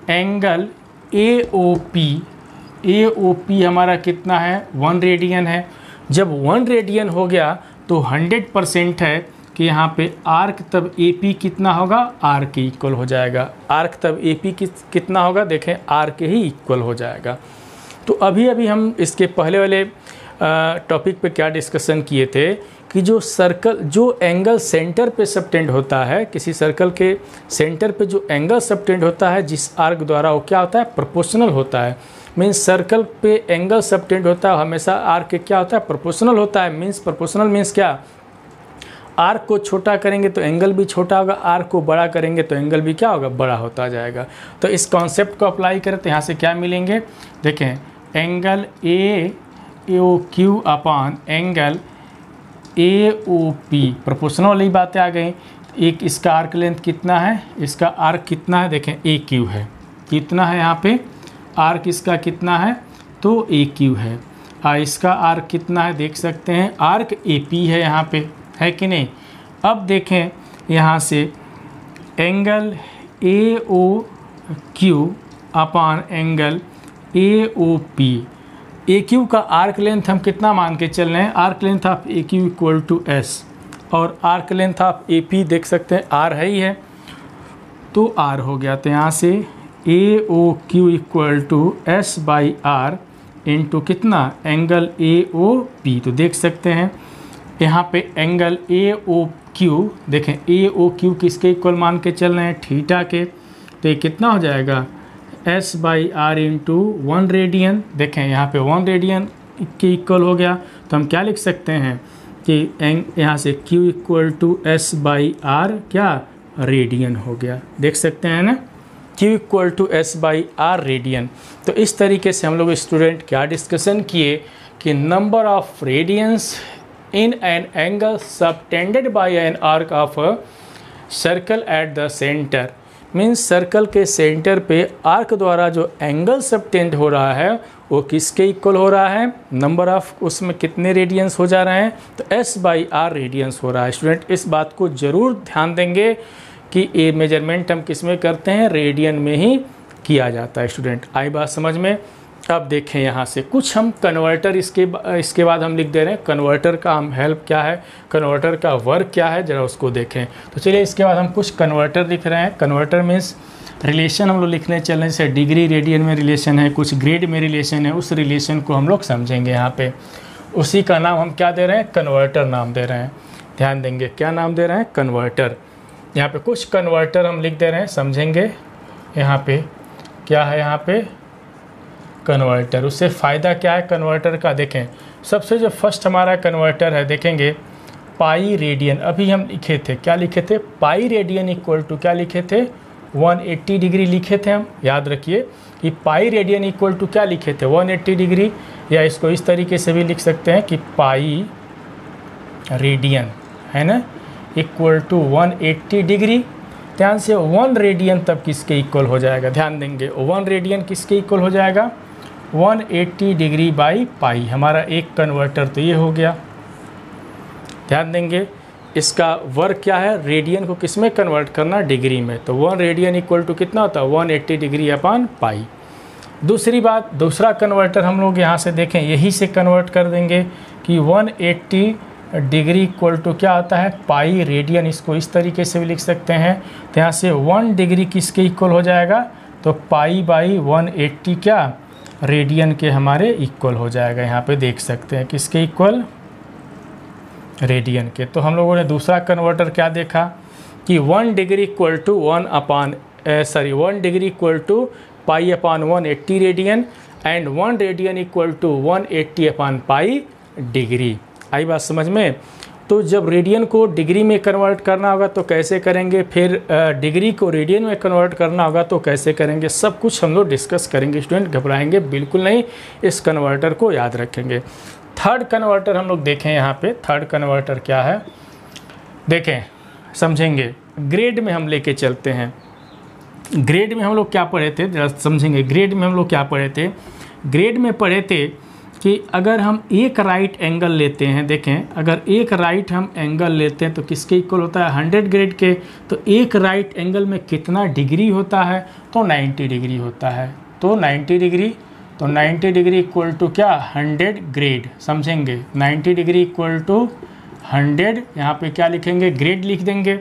एंगल ए ओ पी हमारा कितना है, 1 रेडियन है। जब 1 रेडियन हो गया तो 100% है कि यहाँ पे आर्क तब ए पी कितना होगा, आर के इक्वल हो जाएगा। आर्क तब ए पी कितना होगा, देखें आर के ही इक्वल हो जाएगा। तो अभी अभी हम इसके पहले वाले टॉपिक पे क्या डिस्कशन किए थे कि जो सर्कल, जो एंगल सेंटर पे सबटेंड होता है, किसी सर्कल के सेंटर पे जो एंगल सबटेंड होता है जिस आर्क द्वारा, वो क्या होता है, प्रोपोर्शनल होता है। मीन्स सर्कल पे एंगल सबटेंड होता है हमेशा आर्क के क्या होता है, प्रोपोर्शनल होता है। मीन्स प्रोपोर्शनल मीन्स क्या, आर्क को छोटा करेंगे तो एंगल भी छोटा होगा, आर्क को बड़ा करेंगे तो एंगल भी क्या होगा, बड़ा होता जाएगा। तो इस कॉन्सेप्ट को अप्लाई करें तो यहाँ से क्या मिलेंगे, देखें angle A O Q upon angle A O P, proportional वाली बातें आ गई। एक इसका आर्क लेंथ कितना है, इसका आर्क कितना है, देखें ए क्यू है, कितना है यहाँ पे आर्क इसका कितना है, तो ए क्यू है। इसका आर्क कितना है देख सकते हैं, आर्क ए पी है यहाँ पे, है कि नहीं। अब देखें यहाँ से angle A O Q upon angle A O P. A Q का आर्क लेंथ हम कितना मान के चल रहे हैं, arc length of A Q equal to S, और arc length of A P देख सकते हैं आर है ही है, तो आर हो गया। तो यहाँ से A O Q equal to S by R into कितना, एंगल ए ओ पी। तो देख सकते हैं यहाँ पे एंगल ए ओ क्यू, देखें ए ओ क्यू किसके इक्वल मान के चल रहे हैं, थीटा के। तो ये कितना हो जाएगा, S by R into 1 radian. देखें यहाँ पे 1 रेडियन के इक्वल हो गया। तो हम क्या लिख सकते हैं कि यहाँ से Q equal to S by R क्या, रेडियन हो गया। देख सकते हैं ना, Q equal to S by R radian. तो इस तरीके से हम लोग स्टूडेंट क्या डिस्कशन किए कि number of radians in an angle subtended by an arc of a circle at the centre. Means circle के सेंटर पे आर्क द्वारा जो एंगल सबटेंड हो रहा है वो किसके इक्वल हो रहा है, नंबर ऑफ उसमें कितने रेडियंस हो जा रहे हैं, तो एस बाई आर रेडियंस हो रहा है। स्टूडेंट इस बात को ज़रूर ध्यान देंगे कि ये मेजरमेंट हम किस में करते हैं, रेडियन में ही किया जाता है। स्टूडेंट आई बात समझ में। अब देखें यहाँ से कुछ हम कन्वर्टर इसके बाद हम लिख दे रहे हैं कन्वर्टर का हम हेल्प क्या है, कन्वर्टर का वर्क क्या है, ज़रा उसको देखें। तो चलिए इसके बाद हम कुछ कन्वर्टर लिख रहे हैं। कन्वर्टर मीन्स रिलेशन हम लोग लिखने चल रहे हैं, जैसे डिग्री रेडियन में रिलेशन है, कुछ ग्रेड में रिलेशन है, उस रिलेशन को हम लोग समझेंगे यहाँ पे। उसी का नाम हम क्या दे रहे हैं, कन्वर्टर नाम दे रहे हैं। ध्यान देंगे क्या नाम दे रहे हैं, कन्वर्टर। यहाँ पे कुछ कन्वर्टर हम लिख दे रहे हैं, समझेंगे यहाँ पे क्या है यहाँ पे कन्वर्टर। उससे फ़ायदा क्या है कन्वर्टर का, देखें सबसे जो फर्स्ट हमारा कन्वर्टर है देखेंगे पाई रेडियन, अभी हम लिखे थे क्या लिखे थे, पाई रेडियन इक्वल टू क्या लिखे थे 180 डिग्री लिखे थे हम, याद रखिए कि पाई रेडियन इक्वल टू क्या लिखे थे 180 डिग्री, या इसको इस तरीके से भी लिख सकते हैं कि पाई रेडियन है ना इक्वल टू 180 डिग्री। ध्यान से 1 रेडियन तब किसके इक्वल हो जाएगा, ध्यान देंगे 1 रेडियन किसके इक्वल हो जाएगा 180 डिग्री बाई पाई, हमारा एक कन्वर्टर तो ये हो गया। ध्यान देंगे इसका वर्क क्या है, रेडियन को किस में कन्वर्ट करना, डिग्री में, तो 1 रेडियन इक्वल टू कितना होता है 180 डिग्री अपान पाई। दूसरी बात, दूसरा कन्वर्टर हम लोग यहाँ से देखें यही से कन्वर्ट कर देंगे कि 180 डिग्री इक्वल टू क्या आता है पाई रेडियन, इसको इस तरीके से भी लिख सकते हैं। तो यहाँ से 1 डिग्री किसके इक्वल हो जाएगा, तो पाई बाई 180 क्या रेडियन के हमारे इक्वल हो जाएगा, यहाँ पे देख सकते हैं किसके इक्वल रेडियन के। तो हम लोगों ने दूसरा कन्वर्टर क्या देखा कि 1 degree equal to 1 degree equal to pi upon 180 radian and 1 radian equal to 180 upon pi degree. आई बात समझ में। तो जब रेडियन को डिग्री में कन्वर्ट करना होगा तो कैसे करेंगे, फिर डिग्री को रेडियन में कन्वर्ट करना होगा तो कैसे करेंगे, सब कुछ हम लोग डिस्कस करेंगे। स्टूडेंट घबराएंगे बिल्कुल नहीं, इस कन्वर्टर को याद रखेंगे। थर्ड कन्वर्टर हम लोग देखें यहाँ पे, थर्ड कन्वर्टर क्या है देखें समझेंगे। ग्रेड में हम लेके चलते हैं, ग्रेड में हम लोग क्या पढ़े थे जरा समझेंगे। ग्रेड में हम लोग क्या पढ़े थे, ग्रेड में पढ़े थे कि अगर हम एक राइट एंगल लेते हैं, देखें अगर एक राइट हम एंगल लेते हैं तो किसके इक्वल होता है 100 ग्रेड के। तो एक राइट एंगल में कितना डिग्री होता है, तो 90 डिग्री होता है। तो 90 डिग्री, तो 90 डिग्री इक्वल टू क्या 100 ग्रेड, समझेंगे 90 डिग्री इक्वल टू 100, यहाँ पे क्या लिखेंगे ग्रेड लिख देंगे।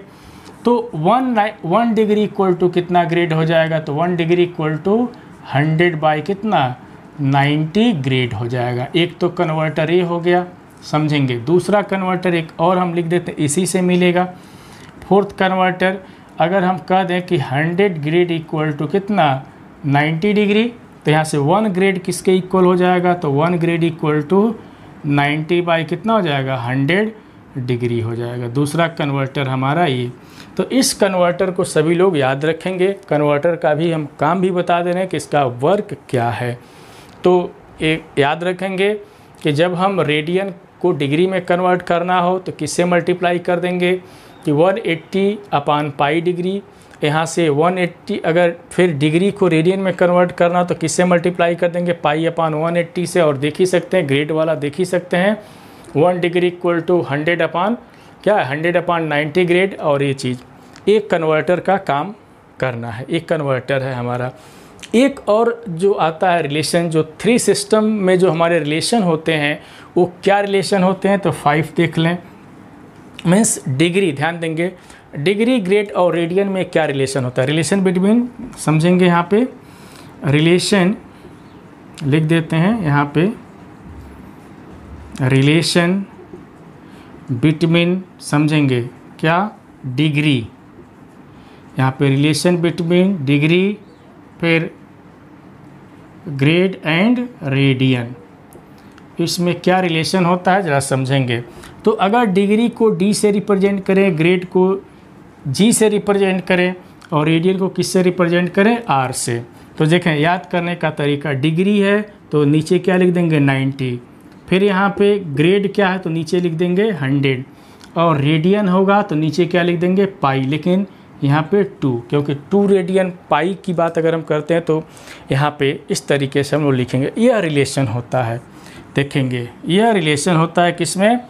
तो 1 डिग्री इक्वल टू कितना ग्रेड हो जाएगा, तो 1 डिग्री इक्वल टू 100 बाई कितना 90 ग्रेड हो जाएगा। एक तो कन्वर्टर ये हो गया, समझेंगे। दूसरा कन्वर्टर एक और हम लिख देते हैं, इसी से मिलेगा। फोर्थ कन्वर्टर अगर हम कह दें कि 100 ग्रेड इक्वल टू कितना 90 डिग्री, तो यहाँ से 1 ग्रेड किसके इक्वल हो जाएगा, तो 1 ग्रेड इक्वल टू 90 बाई कितना हो जाएगा 100 डिग्री हो जाएगा। दूसरा कन्वर्टर हमारा ये। तो इस कन्वर्टर को सभी लोग याद रखेंगे। कन्वर्टर का भी हम काम भी बता दे रहे हैं कि इसका वर्क क्या है। तो एक याद रखेंगे कि जब हम रेडियन को डिग्री में कन्वर्ट करना हो तो किससे मल्टीप्लाई कर देंगे कि 180 अपान पाई डिग्री, यहाँ से 180, अगर फिर डिग्री को रेडियन में कन्वर्ट करना हो तो किससे मल्टीप्लाई कर देंगे पाई अपान 180 से। और देख ही सकते हैं ग्रेड वाला देख ही सकते हैं 1 डिग्री इक्वल टू 100 अपान क्या 100 अपान 90 ग्रेड। और ये चीज़ एक कन्वर्टर का काम करना है, एक कन्वर्टर है हमारा। एक और जो आता है रिलेशन, जो 3 सिस्टम में जो हमारे रिलेशन होते हैं वो क्या रिलेशन होते हैं, तो 5 देख लें। मीन्स डिग्री, ध्यान देंगे डिग्री ग्रेड और रेडियन में क्या रिलेशन होता है, रिलेशन बिटवीन, समझेंगे यहाँ पे रिलेशन लिख देते हैं यहाँ पे, रिलेशन बिटवीन, समझेंगे क्या डिग्री, यहाँ पे रिलेशन बिटवीन डिग्री फिर ग्रेड एंड रेडियन, इसमें क्या रिलेशन होता है जरा समझेंगे। तो अगर डिग्री को डी से रिप्रेजेंट करें, ग्रेड को जी से रिप्रेजेंट करें और रेडियन को किस से रिप्रेजेंट करें आर से, तो देखें याद करने का तरीका, डिग्री है तो नीचे क्या लिख देंगे 90, फिर यहाँ पे ग्रेड क्या है तो नीचे लिख देंगे 100, और रेडियन होगा तो नीचे क्या लिख देंगे पाई, लेकिन यहाँ पे 2, क्योंकि 2 रेडियन पाई की बात अगर हम करते हैं तो यहाँ पे इस तरीके से हम लोग लिखेंगे। यह रिलेशन होता है, देखेंगे यह रिलेशन होता है किसमें,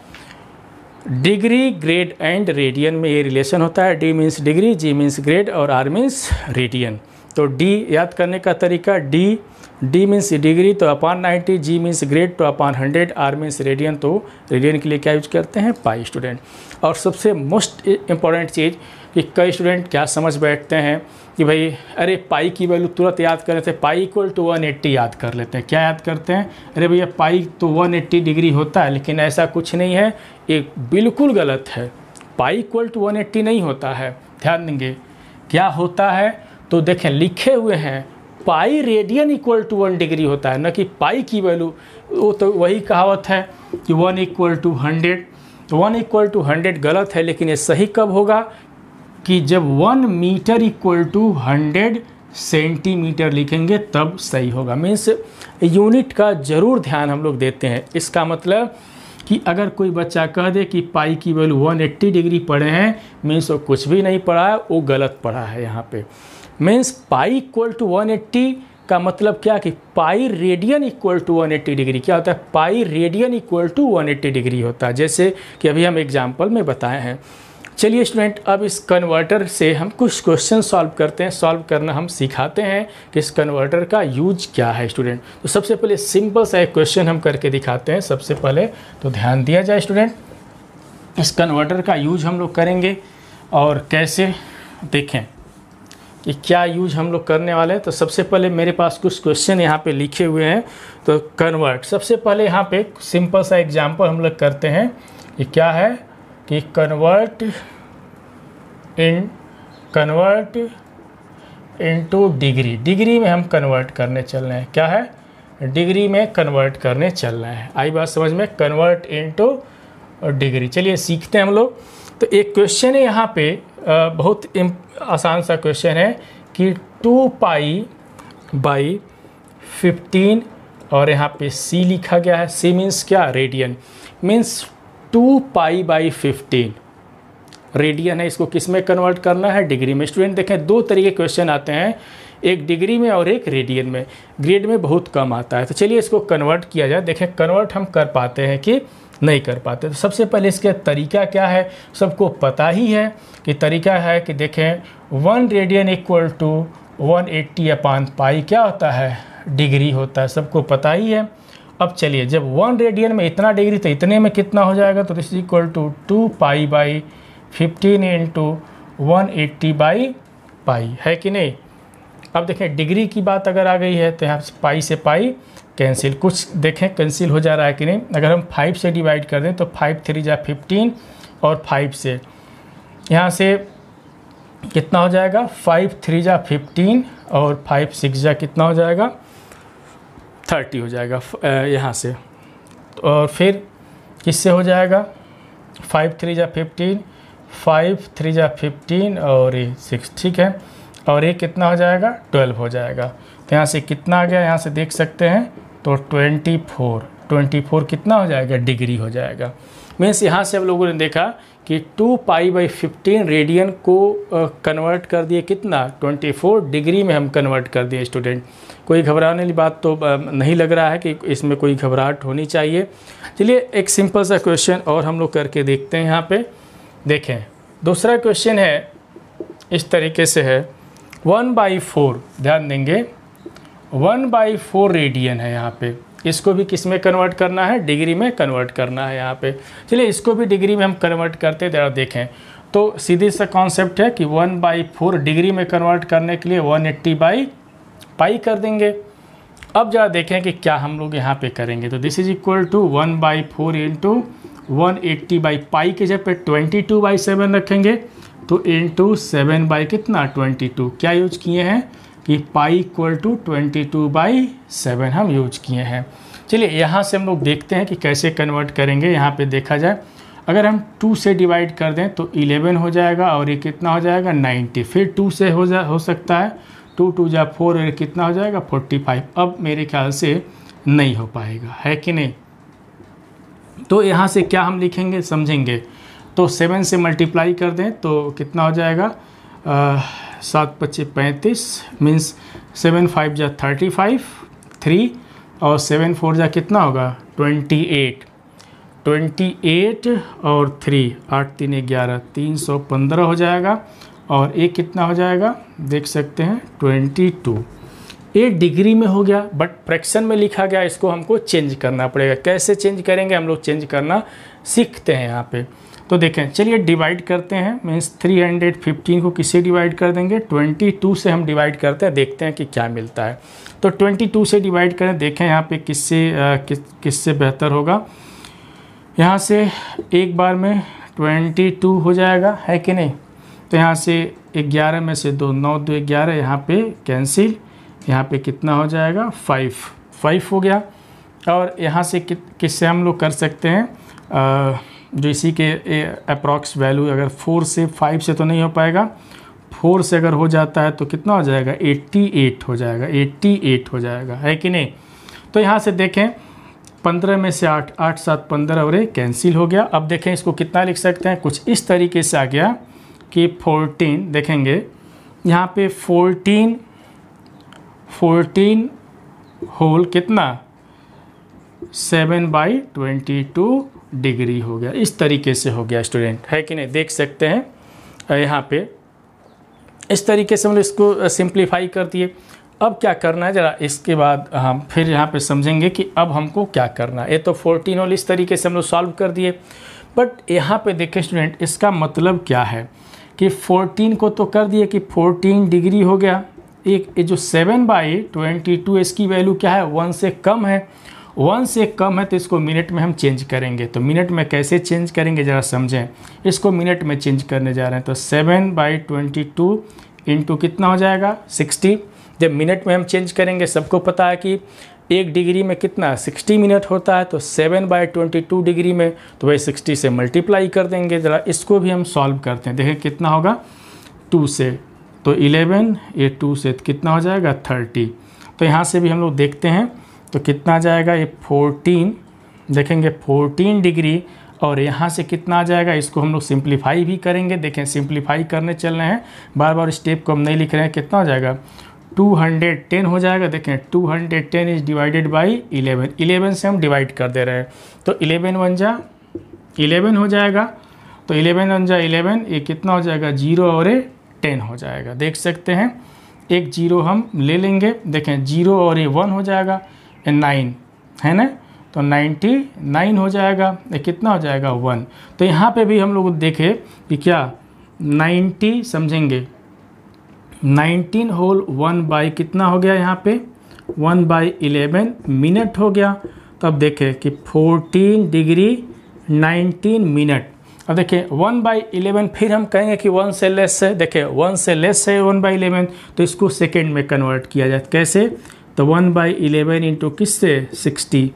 डिग्री ग्रेड एंड रेडियन में ये रिलेशन होता है। डी मीन्स डिग्री, जी मीन्स ग्रेड और आर मीन्स रेडियन। तो डी याद करने का तरीका, डी मीन्स डिग्री तो अपान 90, जी मीन्स ग्रेड तो अपान 100, आर मीन्स रेडियन तो रेडियन के लिए क्या यूज करते हैं पाई स्टूडेंट। और सबसे मोस्ट इम्पॉर्टेंट चीज़ कि कई स्टूडेंट क्या समझ बैठते हैं कि भाई अरे पाई की वैल्यू तुरंत याद कर लेते हैं, पाई इक्वल टू 180 याद कर लेते हैं। क्या याद करते हैं, अरे भैया पाई तो 180 डिग्री होता है, लेकिन ऐसा कुछ नहीं है, ये बिल्कुल गलत है। पाई इक्वल टू 180 नहीं होता है, ध्यान देंगे क्या होता है। तो देखें लिखे हुए हैं pi radian equal to 1 degree होता है, न कि पाई की वैल्यू। वो तो वही कहावत है कि 1 इक्वल टू 100, 1 इक्वल टू 100 गलत है, लेकिन ये सही कब होगा कि जब 1 मीटर इक्वल टू 100 सेंटीमीटर लिखेंगे तब सही होगा। मीन्स यूनिट का ज़रूर ध्यान हम लोग देते हैं। इसका मतलब कि अगर कोई बच्चा कह दे कि पाई की वैल्यू 180 डिग्री पढ़े हैं, मीन्स वो कुछ भी नहीं पढ़ा है, वो गलत पढ़ा है यहाँ पे। मीन्स पाई इक्वल टू 180 का मतलब क्या कि pi radian equal to 180 degree क्या होता है, pi radian equal to 180 degree होता है, जैसे कि अभी हम एग्जाम्पल में बताए हैं। चलिए स्टूडेंट, अब इस कन्वर्टर से हम कुछ क्वेश्चन सॉल्व करते हैं। सॉल्व करना हम सिखाते हैं कि इस कन्वर्टर का यूज क्या है स्टूडेंट। तो सबसे पहले सिंपल सा एक क्वेश्चन हम करके दिखाते हैं। सबसे पहले तो ध्यान दिया जाए स्टूडेंट, इस कन्वर्टर का यूज हम लोग करेंगे और कैसे, देखें कि क्या यूज हम लोग करने वाले हैं। तो सबसे पहले मेरे पास कुछ क्वेश्चन यहाँ पे लिखे हुए हैं। तो कन्वर्ट, सबसे पहले यहाँ पे सिंपल सा एग्जांपल हम लोग करते हैं कि क्या है कि कन्वर्ट इनटू डिग्री। डिग्री में हम कन्वर्ट करने चल रहे हैं। क्या है, डिग्री में कन्वर्ट करने चल रहे हैं। आई बात समझ में, कन्वर्ट इनटू डिग्री। चलिए सीखते हैं हम लोग। तो एक क्वेश्चन है यहाँ पे, बहुत आसान सा क्वेश्चन है कि 2 पाई बाई 15 और यहाँ पे c लिखा गया है। c मीन्स क्या, radian. Means 2 pi by 15 radian है। इसको किस में कन्वर्ट करना है, डिग्री में। स्टूडेंट देखें, दो तरीके क्वेश्चन आते हैं, एक डिग्री में और एक रेडियन में। ग्रेड में बहुत कम आता है। तो चलिए इसको कन्वर्ट किया जाए। देखें कन्वर्ट हम कर पाते हैं कि नहीं कर पाते। तो सबसे पहले इसका तरीका क्या है, सबको पता ही है कि तरीका है कि देखें 1 रेडियन इक्वल टू 180 अपान पाई क्या होता है, डिग्री होता है, सबको पता ही है। अब चलिए, जब 1 रेडियन में इतना डिग्री तो इतने में कितना हो जाएगा, तो this equal to 2 pi by 15 into 180 by pi, है कि नहीं। अब देखें डिग्री की बात अगर आ गई है तो यहाँ पाई से पाई कैंसिल, कुछ देखें कैंसिल हो जा रहा है कि नहीं। अगर हम 5 से डिवाइड कर दें तो 5 3 जा 15 और 5 से यहाँ से कितना हो जाएगा, 5 3 जा 15 और 5 6 जा कितना हो जाएगा, 30 हो जाएगा यहाँ से। और फिर किससे हो जाएगा, 5 3 जा 15, 5 3 जा 15 और 6, ठीक है। और ये कितना हो जाएगा, 12 हो जाएगा। तो यहाँ से कितना आ गया, यहाँ से देख सकते हैं तो 24 कितना हो जाएगा, डिग्री हो जाएगा। मीन्स यहाँ से हम लोगों ने देखा कि 2 पाई बाई 15 रेडियन को कन्वर्ट कर दिए कितना, 24 डिग्री में हम कन्वर्ट कर दिए। स्टूडेंट कोई घबराने वाली बात तो नहीं लग रहा है कि इसमें कोई घबराहट होनी चाहिए। चलिए एक सिंपल सा क्वेश्चन और हम लोग करके देखते हैं। यहाँ पे देखें दूसरा क्वेश्चन है, इस तरीके से है, 1/4, ध्यान देंगे 1/4 रेडियन है यहाँ पे। इसको भी किस में कन्वर्ट करना है, डिग्री में कन्वर्ट करना है यहाँ पे। चलिए इसको भी डिग्री में हम कन्वर्ट करते ज़रा देखें। तो सीधी सा कॉन्सेप्ट है कि 1/4 डिग्री में कन्वर्ट करने के लिए 180 बाई पाई कर देंगे। अब जरा देखें कि क्या हम लोग यहाँ पे करेंगे। तो this is equal to 1/4 into 180 by pi के जब पे 22/7 रखेंगे तो इंटू 7 बाई कितना, 22। क्या यूज किए हैं कि पाई इक्वल टू 22/7 हम यूज किए हैं। चलिए यहाँ से हम लोग देखते हैं कि कैसे कन्वर्ट करेंगे। यहाँ पे देखा जाए, अगर हम 2 से डिवाइड कर दें तो 11 हो जाएगा और ये कितना हो जाएगा, 90। फिर 2 से हो सकता है, 2 2 जा 4 और कितना हो जाएगा, 45। अब मेरे ख्याल से नहीं हो पाएगा, है कि नहीं। तो यहाँ से क्या हम लिखेंगे, समझेंगे। तो 7 से मल्टीप्लाई कर दें तो कितना हो जाएगा, 7 25 35, मीन्स 7 5 जा 35, 3 और 7 4 जा कितना होगा, 28 और 3 8 3 11, 315 हो जाएगा। और एक कितना हो जाएगा, देख सकते हैं 22। ये डिग्री में हो गया, बट फ्रैक्शन में लिखा गया, इसको हमको चेंज करना पड़ेगा। कैसे चेंज करेंगे, हम लोग चेंज करना सीखते हैं यहाँ पे। तो देखें, चलिए डिवाइड करते हैं। मीन्स 315 को किससे डिवाइड कर देंगे, 22 से हम डिवाइड करते हैं, देखते हैं कि क्या मिलता है। तो 22 से डिवाइड करें, देखें यहाँ पे किससे बेहतर होगा। यहाँ से एक बार में 22 हो जाएगा, है कि नहीं। तो यहाँ से 11 में से 2 9 2 11, यहाँ पे कैंसिल, यहाँ पे कितना हो जाएगा 5 हो गया। और यहाँ से किससे हम लोग कर सकते हैं, जो इसी के अप्रॉक्स वैल्यू अगर 4 से 5 से तो नहीं हो पाएगा, 4 से अगर हो जाता है तो कितना हो जाएगा 88 हो जाएगा, 88 हो जाएगा, है कि नहीं। तो यहाँ से देखें 15 में से 8, 8 7 15 और ये कैंसिल हो गया। अब देखें इसको कितना लिख सकते हैं, कुछ इस तरीके से आ गया कि 14, देखेंगे यहाँ पे 14 होल कितना 7/22 डिग्री हो गया। इस तरीके से हो गया स्टूडेंट, है कि नहीं, देख सकते हैं यहाँ पे इस तरीके से हम लोग इसको सिंप्लीफाई कर दिए। अब क्या करना है ज़रा, इसके बाद हम फिर यहाँ पे समझेंगे कि अब हमको क्या करना है। ये तो 14 होल इस तरीके से हम लोग सॉल्व कर दिए, बट यहाँ पे देखें स्टूडेंट इसका मतलब क्या है कि 14 को तो कर दिए कि 14 डिग्री हो गया। एक ये जो 7/22 इसकी वैल्यू क्या है 1 से कम है, 1 से कम है तो इसको मिनट में हम चेंज करेंगे। तो मिनट में कैसे चेंज करेंगे ज़रा समझें, इसको मिनट में चेंज करने जा रहे हैं। तो 7/22 इंटू कितना हो जाएगा 60। जब मिनट में हम चेंज करेंगे, सबको पता है कि 1 डिग्री में कितना 60 मिनट होता है, तो 7/22 डिग्री में तो वही 60 से मल्टीप्लाई कर देंगे। ज़रा इसको भी हम सॉल्व करते हैं, देखें कितना होगा 2 से तो 11, ये 2 से कितना हो जाएगा 30। तो यहाँ से भी हम लोग देखते हैं तो कितना आ जाएगा, ये 14 देखेंगे 14 डिग्री, और यहाँ से कितना आ जाएगा, इसको हम लोग सिंप्लीफाई भी करेंगे। देखें सिंप्लीफाई करने चल रहे हैं, बार बार स्टेप को हम नहीं लिख रहे हैं। कितना हो जाएगा 210 हो जाएगा। देखें 210 इज डिवाइडेड बाई 11, 11 से हम डिवाइड कर दे रहे हैं तो 11 1 जा 11 हो जाएगा। तो 11 1 जा 11, ये कितना हो जाएगा 0 और 10 हो जाएगा। देख सकते हैं एक 0 हम ले लेंगे, देखें 0 और 1 हो जाएगा, 9 है ना, तो 99 हो जाएगा। ये कितना हो जाएगा 1। तो यहाँ पे भी हम लोग देखें कि क्या 90 समझेंगे 19 होल 1 बाई कितना हो गया, यहाँ पे 1/11 मिनट हो गया। तो अब देखें कि 14 डिग्री 19 मिनट। अब देखें 1/11 फिर हम कहेंगे कि 1 से लेस है, देखें 1 से लेस है 1/11, तो इसको सेकेंड में कन्वर्ट किया जाए कैसे, तो 1/11 इंटू किससे 60,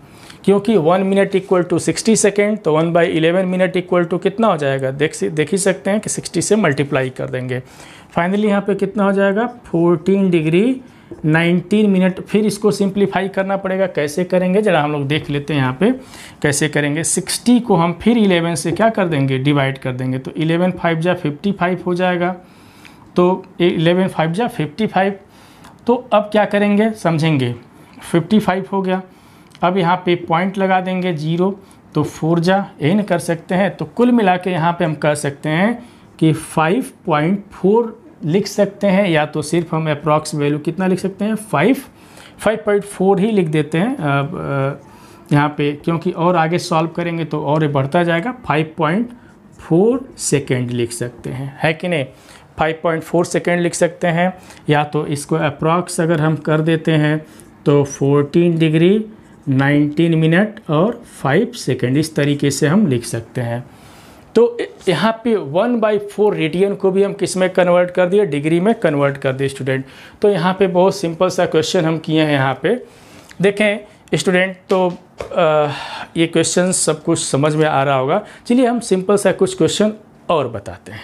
क्योंकि 1 मिनट इक्वल टू 60 सेकेंड, तो 1/11 मिनट इक्वल टू कितना हो जाएगा, देख ही सकते हैं कि 60 से मल्टीप्लाई कर देंगे। फाइनली यहाँ पे कितना हो जाएगा 14 डिग्री 19 मिनट। फिर इसको सिंप्लीफाई करना पड़ेगा, कैसे करेंगे ज़रा हम लोग देख लेते हैं यहाँ पे कैसे करेंगे। 60 को हम फिर 11 से क्या कर देंगे डिवाइड कर देंगे, तो 11 5 जा 55 हो जाएगा, तो 11 5 जा 55। तो अब क्या करेंगे समझेंगे, 55 हो गया। अब यहाँ पे पॉइंट लगा देंगे 0, तो 4 जा यही न कर सकते हैं। तो कुल मिला के यहाँ पे हम कह सकते हैं कि 5.4 लिख सकते हैं, या तो सिर्फ हम अप्रॉक्स वैल्यू कितना लिख सकते हैं 5.4 ही लिख देते हैं यहाँ पे, क्योंकि और आगे सॉल्व करेंगे तो और बढ़ता जाएगा। 5.4 सेकेंड लिख सकते हैं, है कि नहीं, 5.4 सेकेंड लिख सकते हैं। या तो इसको अप्रॉक्स अगर हम कर देते हैं तो 14 डिग्री 19 मिनट और 5 सेकेंड, इस तरीके से हम लिख सकते हैं। तो यहाँ पे 1/4 रेडियन को भी हम किस में कन्वर्ट कर दिए, डिग्री में कन्वर्ट कर दिए स्टूडेंट। तो यहाँ पे बहुत सिंपल सा क्वेश्चन हम किए हैं। यहाँ पे देखें स्टूडेंट, तो ये क्वेश्चन सब कुछ समझ में आ रहा होगा। चलिए हम सिंपल सा कुछ क्वेश्चन और बताते हैं।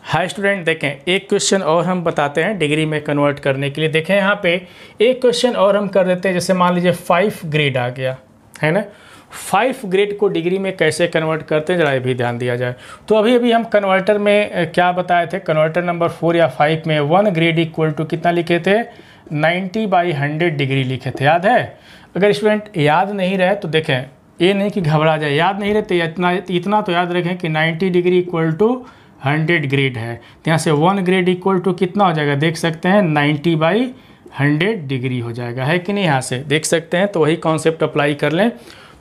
हाय स्टूडेंट, देखें एक क्वेश्चन और हम बताते हैं डिग्री में कन्वर्ट करने के लिए। देखें यहाँ पे एक क्वेश्चन और हम कर देते हैं, जैसे मान लीजिए 5 ग्रेड आ गया है ना, 5 ग्रेड को डिग्री में कैसे कन्वर्ट करते हैं ज़रा ये भी ध्यान दिया जाए। तो अभी हम कन्वर्टर में क्या बताए थे, कन्वर्टर नंबर 4 या 5 में 1 ग्रेड इक्वल टू कितना लिखे थे 90/100 डिग्री लिखे थे, याद है। अगर स्टूडेंट याद नहीं रहे तो देखें, ये नहीं कि घबरा जाए, याद नहीं रहे तो इतना तो याद रखें कि 90 डिग्री इक्वल टू 100 ग्रेड है। तो यहाँ से 1 ग्रेड इक्वल टू कितना हो जाएगा, देख सकते हैं 90/100 डिग्री हो जाएगा, है कि नहीं। यहाँ से देख सकते हैं, तो वही कॉन्सेप्ट अप्लाई कर लें।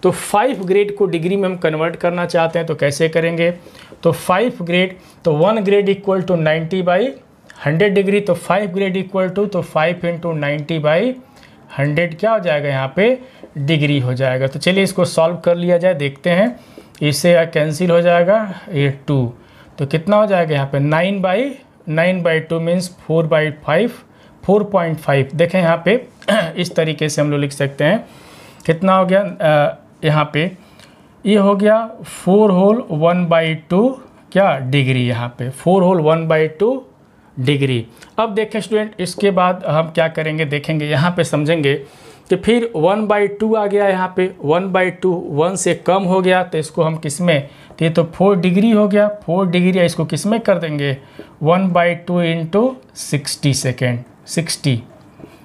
तो 5 ग्रेड को डिग्री में हम कन्वर्ट करना चाहते हैं तो कैसे करेंगे, तो 5 ग्रेड, तो 1 ग्रेड इक्वल टू 90/100 डिग्री, तो 5 ग्रेड इक्वल टू, तो 5 इंटू 90/100 क्या हो जाएगा यहाँ पे डिग्री हो जाएगा। तो चलिए इसको सॉल्व कर लिया जाए, देखते हैं। इससे कैंसिल हो जाएगा ये 2, तो कितना हो जाएगा यहाँ पे 9/2 मीन्स 4/5, 4.5 देखें यहाँ पे इस तरीके से हम लोग लिख सकते हैं। कितना हो गया यहाँ पे, ये हो गया 4 होल 1/2 क्या डिग्री, यहाँ पे 4 होल 1/2 डिग्री। अब देखें स्टूडेंट, इसके बाद हम क्या करेंगे देखेंगे, यहाँ पे समझेंगे कि फिर 1/2 आ गया, यहाँ पे 1/2 1 से कम हो गया तो इसको हम किस में, तो ये तो 4 डिग्री हो गया, 4 डिग्री, इसको किस में कर देंगे 1/2 इंटू 60 सेकेंड, 60,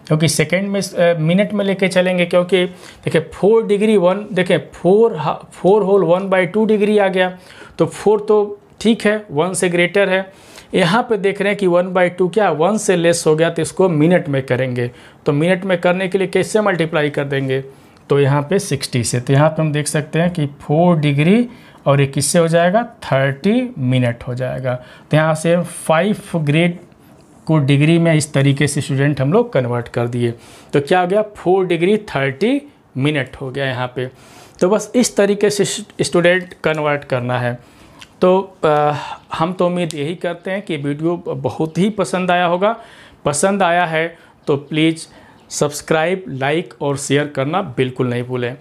क्योंकि सेकेंड में मिनट में लेके चलेंगे, क्योंकि देखिए 4 डिग्री 1, देखें 4 होल 1/2 डिग्री आ गया, तो 4 तो ठीक है 1 से ग्रेटर है। यहाँ पे देख रहे हैं कि 1/2 क्या 1 से लेस हो गया, तो इसको मिनट में करेंगे, तो मिनट में करने के लिए कैसे मल्टीप्लाई कर देंगे, तो यहाँ पे 60 से, तो यहाँ पे हम देख सकते हैं कि 4 डिग्री और ये किससे हो जाएगा 30 मिनट हो जाएगा। तो यहाँ से 5 ग्रेड को डिग्री में इस तरीके से स्टूडेंट हम लोग कन्वर्ट कर दिए, तो क्या हो गया 4 डिग्री 30 मिनट हो गया यहाँ पे। तो बस इस तरीके से स्टूडेंट कन्वर्ट करना है। तो हम तो उम्मीद यही करते हैं कि वीडियो बहुत ही पसंद आया होगा। पसंद आया है तो प्लीज़ सब्सक्राइब, लाइक और शेयर करना बिल्कुल नहीं भूलें,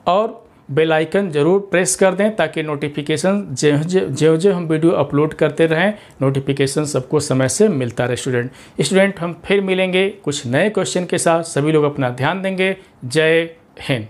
और बेल आइकन ज़रूर प्रेस कर दें ताकि नोटिफिकेशन जो हम वीडियो अपलोड करते रहें, नोटिफिकेशन सबको समय से मिलता रहे। स्टूडेंट हम फिर मिलेंगे कुछ नए क्वेश्चन के साथ। सभी लोग अपना ध्यान देंगे। जय हिंद।